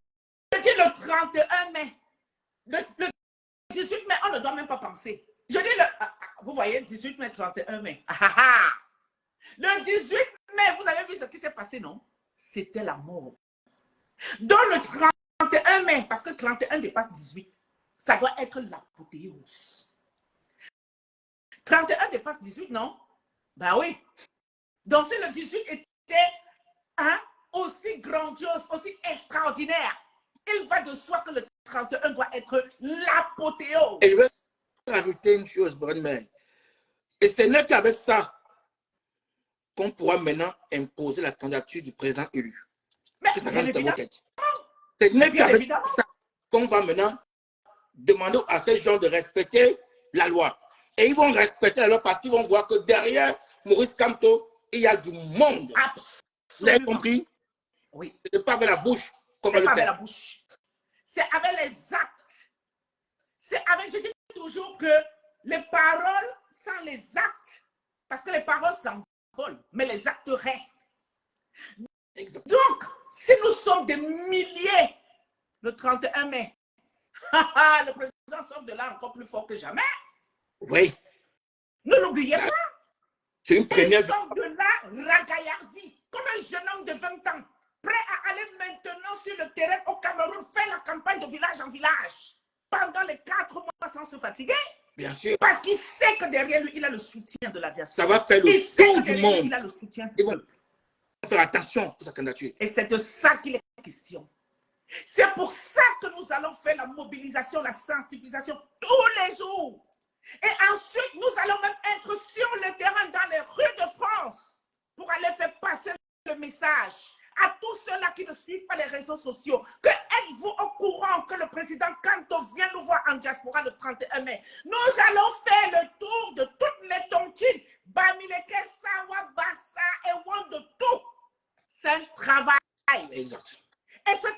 dis le 31 mai. Le 18 mai, on ne doit même pas penser. Je dis vous voyez, 18 mai, 31 mai. Le 18 mai, vous avez vu ce qui s'est passé, non? C'était la mort. Dans le 31 mai, parce que 31 dépasse 18, ça doit être l'apothéose. 31 dépasse 18, non? Ben oui. Donc, si le 18 était aussi grandiose, aussi extraordinaire, il va de soi que le 31 doit être l'apothéose.
Et je vais rajouter une chose, Brenman. Et ce n'est qu'avec ça qu'on pourra maintenant imposer la candidature du président élu.
Mais bien évidemment.
Ce n'est qu'avec ça qu'on va maintenant demander à ces gens de respecter la loi. Et ils vont respecter la loi parce qu'ils vont voir que derrière Maurice Kamto, il y a du monde.
Absolument.
Vous avez compris?
Oui.
Ce n'est pas avec la bouche qu'on va le faire.
C'est pas avec la bouche. C'est avec les actes. C'est avec, je dis toujours que les paroles sans les actes, parce que les paroles s'envolent, mais les actes restent.
Exactement.
Donc, si nous sommes des milliers le 31 mai, le président sort de là encore plus fort que jamais.
Oui.
Ne l'oubliez pas.
C'est une première.
Il sort de là ragaillardi, comme un jeune homme de 20 ans, prêt à aller maintenant sur le terrain au Cameroun, faire la campagne de village en village, pendant les 4 mois sans se fatiguer.
Bien sûr.
Parce qu'il sait que derrière lui, il a le soutien de la diaspora.
Ça va faire le tour du monde.
Il a le soutien du peuple.
Faire attention pour sa candidature.
Et c'est de ça qu'il est question. C'est pour ça que nous allons faire la mobilisation, la sensibilisation tous les jours. Et ensuite, nous allons même être sur le terrain dans les rues de France pour aller faire passer le message à tous ceux-là qui ne suivent pas les réseaux sociaux. Que êtes-vous au courant que le président Kanto vient nous voir en diaspora le 31 mai? Nous allons faire le tour de toutes les tontines, Bamileke, Sawa, Bassa et Won de tout. C'est un travail.
Exact.
Et ce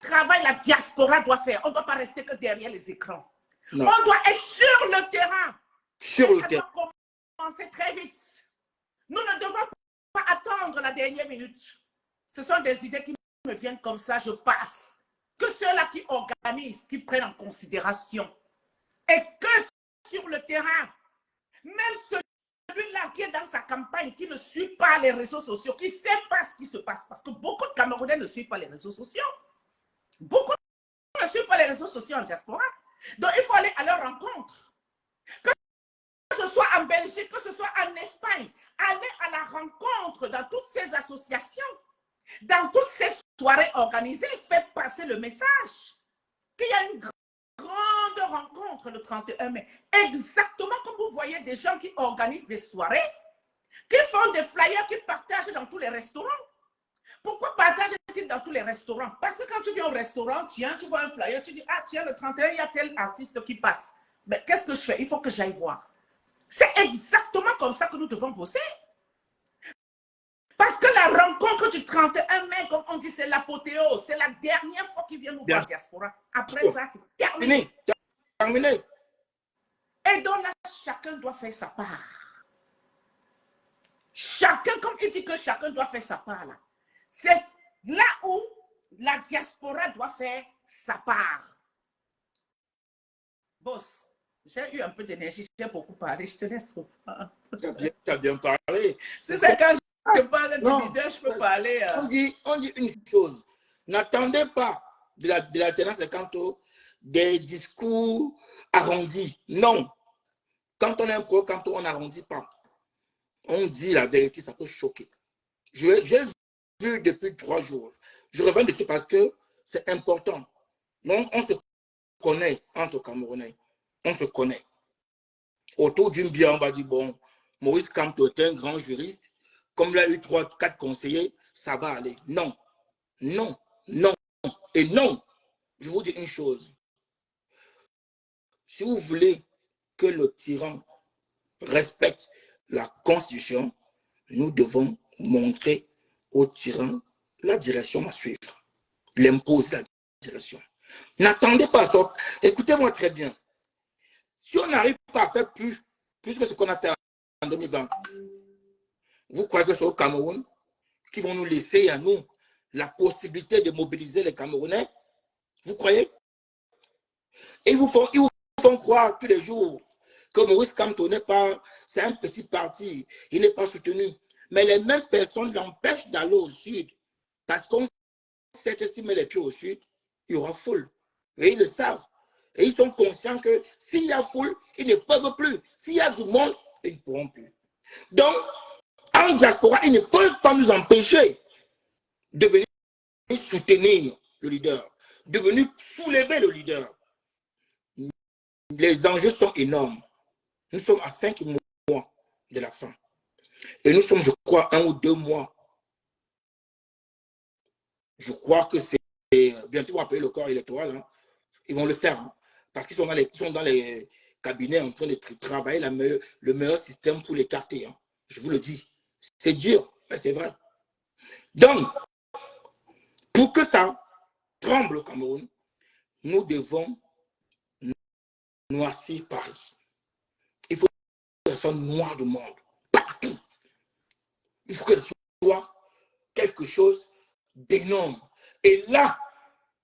travail, la diaspora doit faire. On ne doit pas rester que derrière les écrans.
Non.
On doit être sur le terrain.
Sur le terrain.
Ça doit commencer très vite. Nous ne devons pas attendre la dernière minute. Ce sont des idées qui me viennent comme ça, je passe. Que ceux-là qui organisent, qui prennent en considération. Et que sur le terrain, même celui-là qui est dans sa campagne, qui ne suit pas les réseaux sociaux, qui ne sait pas ce qui se passe. Parce que beaucoup de Camerounais ne suivent pas les réseaux sociaux. Beaucoup ne suivent pas les réseaux sociaux en diaspora. Donc, il faut aller à leur rencontre. Que ce soit en Belgique, que ce soit en Espagne, aller à la rencontre dans toutes ces associations, dans toutes ces soirées organisées, faire passer le message qu'il y a une grande rencontre le 31 mai. Exactement comme vous voyez des gens qui organisent des soirées, qui font des flyers, qui partagent dans tous les restaurants. Pourquoi partager dans tous les restaurants? Parce que quand tu viens au restaurant, tiens, tu vois un flyer, tu dis, ah tiens, le 31, il y a tel artiste qui passe. Mais qu'est-ce que je fais? Il faut que j'aille voir. C'est exactement comme ça que nous devons bosser. Parce que la rencontre du 31 mai, comme on dit, c'est l'apothéose. C'est la dernière fois qu'ils viennent nous voir diaspora. Après ça, c'est terminé.
Terminé.
Et donc là, chacun doit faire sa part. Chacun, comme il dit que chacun doit faire sa part là. C'est là où la diaspora doit faire sa part. Boss, j'ai eu un peu d'énergie, j'ai beaucoup parlé, je te laisse reprendre.
Tu as bien parlé.
Je sais quand je parle du leader, je peux parler.
On dit une chose. N'attendez pas de l'alternance de Kanto des discours arrondis. Non. Quand on est un pro Kanto, on n'arrondit pas. On dit la vérité, ça peut choquer. J'ai vu depuis 3 jours. Je reviens dessus parce que c'est important. Donc, on se connaît entre Camerounais. On se connaît. Autour d'une bière, on va dire, bon, Maurice Kamto est un grand juriste. Comme il a eu 3, 4 conseillers, ça va aller. Non. Non. Non. Et non. Je vous dis une chose. Si vous voulez que le tyran respecte la Constitution, nous devons montrer au tyran la direction à suivre. L'imposer la direction. N'attendez pas ça. Écoutez-moi très bien. Si on n'arrive pas à faire plus que ce qu'on a fait en 2020, vous croyez que c'est au Cameroun qui vont nous laisser à nous la possibilité de mobiliser les Camerounais? Vous croyez? Et ils vous font croire tous les jours que Maurice Kamto n'est pas, c'est un petit parti, il n'est pas soutenu. Mais les mêmes personnes l'empêchent d'aller au sud. Parce qu'on sait que s'ils mettent les pieds au sud, il y aura foule. Et ils le savent. Et ils sont conscients que s'il y a foule, ils ne peuvent plus. S'il y a du monde, ils ne pourront plus. Donc, en diaspora, ils ne peuvent pas nous empêcher de venir soutenir le leader, de venir soulever le leader. Les enjeux sont énormes. Nous sommes à 5 mois de la fin. Et nous sommes, je crois, 1 ou 2 mois. Je crois que c'est bientôt, on va appeler le corps électoral. Hein. Ils vont le faire. Hein, parce qu'ils sont dans les cabinets en train de travailler le meilleur système pour l'écarter. Hein. Je vous le dis. C'est dur, mais c'est vrai. Donc, pour que ça tremble au Cameroun, nous devons noircir Paris. Il faut que ce soit noir du monde, partout. Il faut que ce soit quelque chose d'énorme. Et là,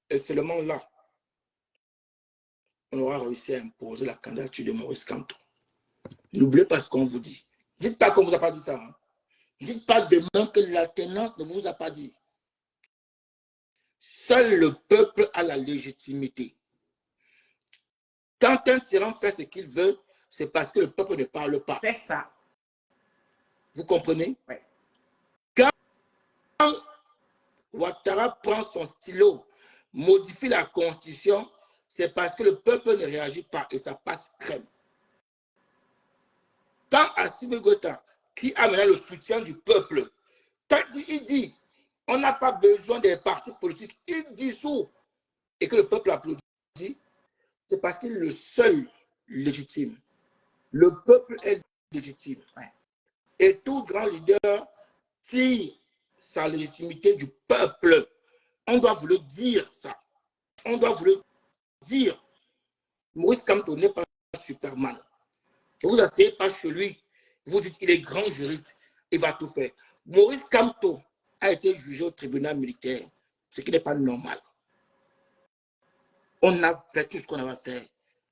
et seulement là, on aura réussi à imposer la candidature de Maurice Kamto. N'oubliez pas ce qu'on vous dit. Dites pas qu'on ne vous a pas dit ça. Hein. Dites pas demain que l'alternance ne vous a pas dit. Seul le peuple a la légitimité. Quand un tyran fait ce qu'il veut, c'est parce que le peuple ne parle pas.
C'est ça.
Vous comprenez?
Oui.
Quand Ouattara prend son stylo, modifie la constitution, c'est parce que le peuple ne réagit pas et ça passe crème. Quand Assimi Goïta, qui a maintenant le soutien du peuple, quand il dit on n'a pas besoin des partis politiques, il dissout et que le peuple applaudit, c'est parce qu'il est le seul légitime. Le peuple est légitime.
Ouais.
Et tout grand leader tire sa légitimité du peuple. On doit vous le dire, ça. On doit vous le dire. Maurice Kamto n'est pas Superman. Vous n'asseyez pas chez lui. Vous dites qu'il est grand juriste. Il va tout faire. Maurice Kamto a été jugé au tribunal militaire. Ce qui n'est pas normal. On a fait tout ce qu'on avait à faire.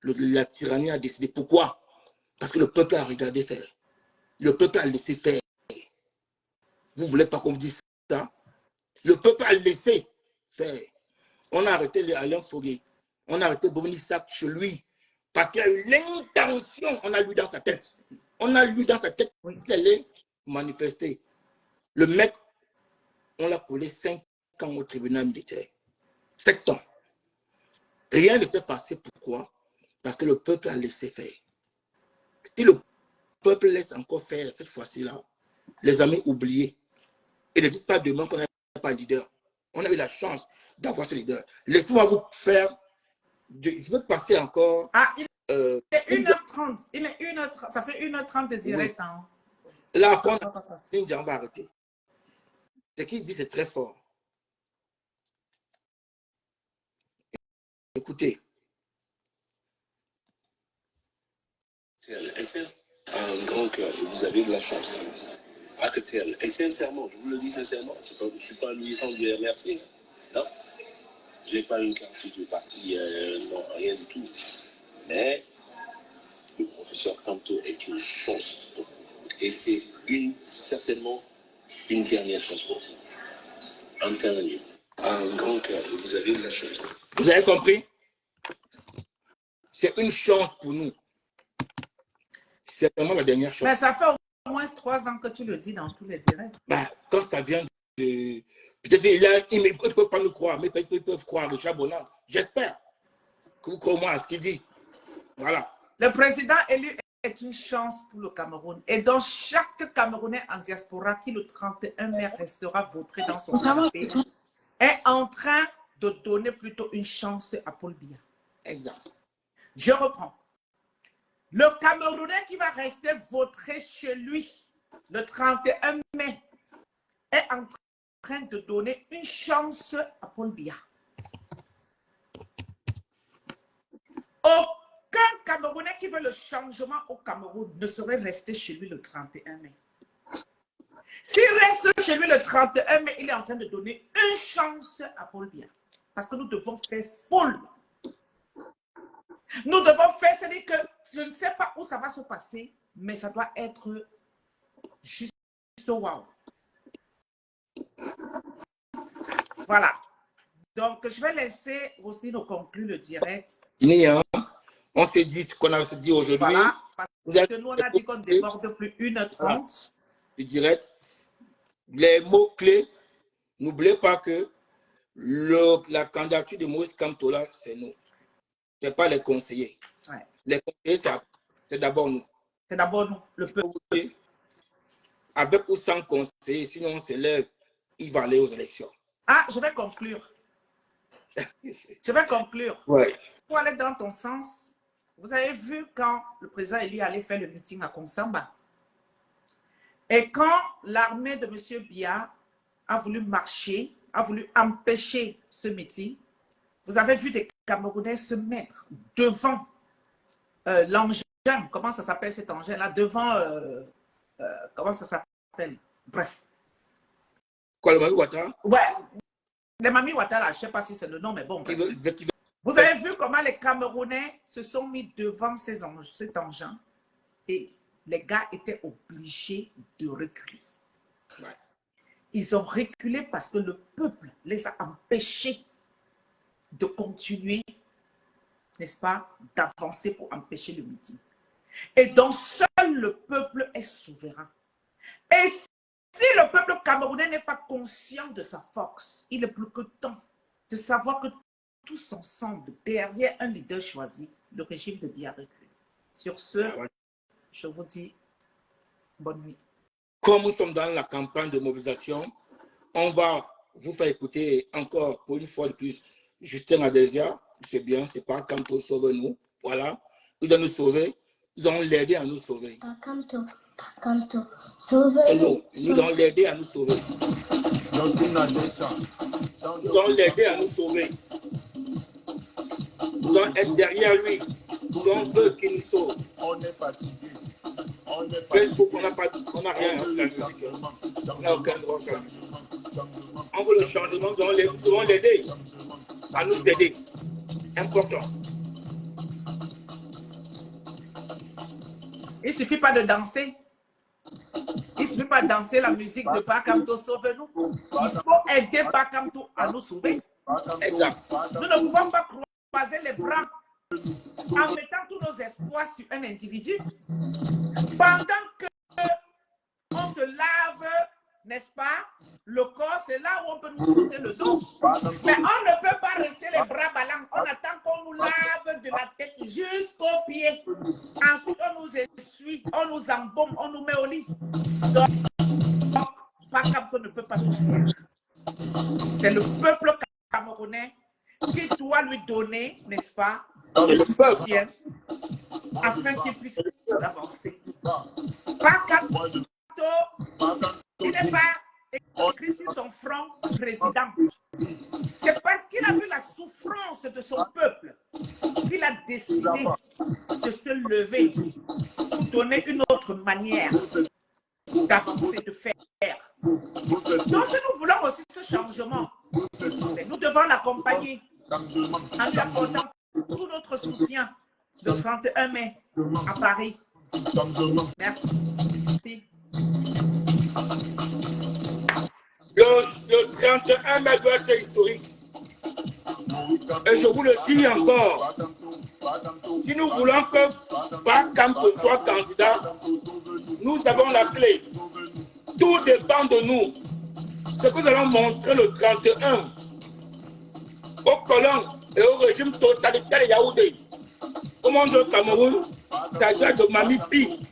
La tyrannie a décidé. Pourquoi? Parce que le peuple a regardé faire. Le peuple a laissé faire. Vous ne voulez pas qu'on vous dise ça? Le peuple a laissé faire. On a arrêté Alain Foguet. On a arrêté Dominique Sac chez lui. Parce qu'il a eu l'intention, on a lu dans sa tête. On a lu dans sa tête qu'il allait manifester. Le mec, on l'a collé 5 ans au tribunal militaire. 7 ans. Rien ne s'est passé. Pourquoi? Parce que le peuple a laissé faire. Si le peuple laisse encore faire cette fois-ci-là, les amis oubliés. Et ne dites pas demain qu'on n'a pas de leader. On a eu la chance d'avoir ce leader. Laissez-moi vous faire. Je veux passer encore.
Ah, il est 1h30. Il est 1h30. Ça fait 1h30 de direct. Oui. Hein.
Là, on va arrêter. Ce qu'il dit, c'est très fort. Écoutez.
Un grand cœur, vous avez de la chance. Alcatel, et sincèrement, je vous le dis sincèrement, je ne suis pas un militant du MRC. Non. Je n'ai pas une carte de parti, non, rien du tout. Mais le professeur Kamto est une chance pour vous. Et c'est certainement une dernière chance pour vous. Un dernier. Un grand cœur, vous avez de la chance.
Vous avez compris? C'est une chance pour nous. C'est vraiment la dernière chance.
Mais ça fait au moins 3 ans que tu le dis dans tous les directs.
Bah, quand ça vient de... Peut-être ils ne peuvent pas nous croire, mais ils peuvent croire Richard Bonham. J'espère que vous croyez moi à ce qu'il dit. Voilà.
Le président élu est une chance pour le Cameroun. Et donc, chaque Camerounais en diaspora qui le 31 mai restera voté dans son canapé est en train de donner plutôt une chance à Paul Biya.
Exact.
Je reprends. Le Camerounais qui va rester voté chez lui le 31 mai est en train de donner une chance à Paul Biya. Aucun Camerounais qui veut le changement au Cameroun ne serait resté chez lui le 31 mai. S'il reste chez lui le 31 mai, il est en train de donner une chance à Paul Biya. Parce que nous devons faire foule. Nous devons faire, c'est-à-dire que je ne sais pas où ça va se passer, mais ça doit être juste wow. Voilà. Donc, je vais laisser Roselyne nous conclure le direct.
On s'est dit ce qu'on a dit aujourd'hui.
Voilà, parce que nous, on a dit qu'on ne déborde plus 1h30.
Le direct. les mots-clés, n'oubliez pas que la candidature de Maurice Kamto, là, c'est nous. Ce n'est pas les conseillers.
Ouais.
Les conseillers, c'est d'abord nous.
C'est d'abord nous, le peuple.
Avec ou sans conseiller, sinon on se lève, il va aller aux élections.
Ah, je vais conclure. Je vais conclure.
Ouais.
Pour aller dans ton sens, vous avez vu quand le président élu allait faire le meeting à Konsamba. Et quand l'armée de M. Biya a voulu marcher, a voulu empêcher ce meeting, vous avez vu des Camerounais se mettre devant l'engin. Comment ça s'appelle cet engin-là? Devant, comment ça s'appelle? Bref.
Quoi, le Mami Ouattara?
Ouais, les Mami Ouattara, je ne sais pas si c'est le nom, mais bon. Bref. Vous avez vu comment les Camerounais se sont mis devant cet engin et les gars étaient obligés de reculer.
Ouais.
Ils ont reculé parce que le peuple les a empêchés de continuer, n'est-ce pas, d'avancer pour empêcher le meeting. Et donc, seul le peuple est souverain. Et si le peuple camerounais n'est pas conscient de sa force, il est plus que temps de savoir que tous ensemble, derrière un leader choisi, le régime de Biya recule. Sur ce, je vous dis bonne nuit.
Comme nous sommes dans la campagne de mobilisation, on va vous faire écouter encore pour une fois de plus Justin Adésia. C'est bien, c'est pas Kamto sauve-nous. Voilà, il doit nous sauver. Ils ont l'aidé à nous sauver.
Pas Kamto, sauve-nous.
Nous allons l'aider à nous sauver. Nous allons l'aider à nous sauver. Nous allons être derrière lui. Si on veut qu'il nous sauve.
On est fatigué.
Facebook, on n'a rien à faire la musique. On n'a aucun droit à faire la musique. On veut le changement, nous allons l'aider à nous aider. Important.
Il ne suffit pas de danser. Il ne suffit pas de danser la musique de Pakamto Sauve-nous. Il faut aider Pakamto à nous sauver.
Exact.
Nous ne pouvons pas croiser les bras en mettant tous nos espoirs sur un individu. Pendant que on se lave, n'est-ce pas, le corps, c'est là où on peut nous sauter le dos. Mais on ne peut pas rester les bras ballants. On attend qu'on nous lave de la tête jusqu'aux pieds. Ensuite, on nous essuie, on nous embaume, on nous met au lit. Donc, Pakamto ne peut pas tout faire. C'est le peuple camerounais qui doit lui donner, n'est-ce pas, le soutien afin qu'il puisse avancer. Pakamto, il n'est pas écrit sur son front président. C'est parce qu'il a vu la souffrance de son peuple qu'il a décidé de se lever pour donner une autre manière d'avancer, de faire. Donc, si nous voulons aussi ce changement, nous devons l'accompagner en lui apportant tout notre soutien le 31 mai à Paris. Merci.
Le 31 mai doit être historique. Et je vous le dis encore, si nous voulons que Pakamto soit candidat, nous avons la clé. Tout dépend de nous. Ce que nous allons montrer le 31 au colon et au régime totalitaire de Yaoundé, au monde du Cameroun, c'est-à-dire de Mami Pi,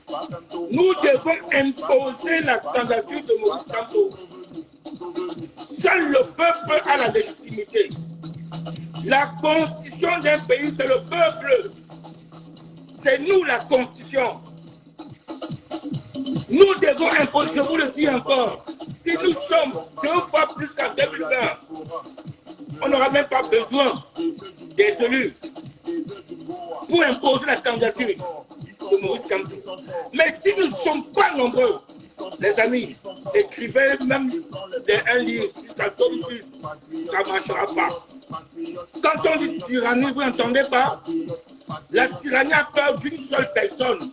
nous devons imposer la candidature de Maurice Kamto. Seul le peuple a la légitimité. La constitution d'un pays, c'est le peuple. C'est nous la constitution. Nous devons imposer, je vous le dis encore, si nous sommes 2 fois plus qu'en 2020, on n'aura même pas besoin des élus pour imposer la candidature de Maurice Kamto. Mais si nous ne sommes pas nombreux, les amis, écrivez même un livre jusqu'à 2010, ça ne marchera pas. Quand on dit tyrannie, vous n'entendez pas? La tyrannie a peur d'une seule personne,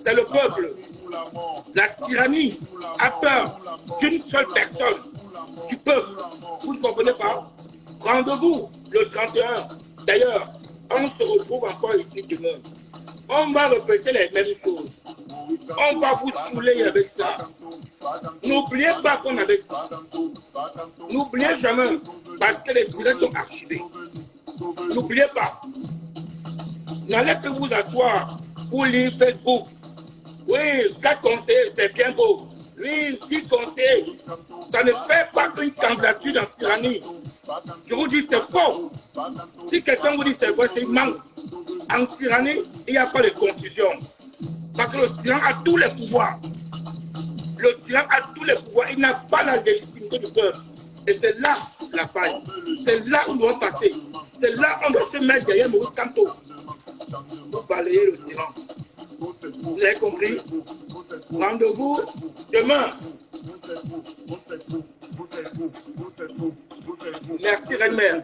c'est le peuple. La tyrannie a peur d'une seule personne, du peuple. Vous ne comprenez pas? Rendez-vous le 31. D'ailleurs, on se retrouve encore ici demain. On va répéter les mêmes choses. On va vous saouler avec ça. N'oubliez pas qu'on avait dit. N'oubliez jamais, parce que les directs sont archivés. N'oubliez pas. N'allez que vous asseoir pour lire Facebook. Oui, 4 conseillers, c'est bien beau. Oui, 10 conseillers. Ça ne fait pas une candidature en tyrannie. Je vous dis, c'est faux. Si quelqu'un vous dit c'est vrai, c'est manque. En tyrannie, il n'y a pas de confusion. Parce que le tyran a tous les pouvoirs. Le tyran a tous les pouvoirs. Il n'a pas la légitimité du peuple. Et c'est là la faille. C'est là où nous devons passer. C'est là où on doit se mettre derrière Maurice Kamto. Pour balayer le tyran. Vous avez compris? Rendez-vous demain. Merci, Reine-Mère.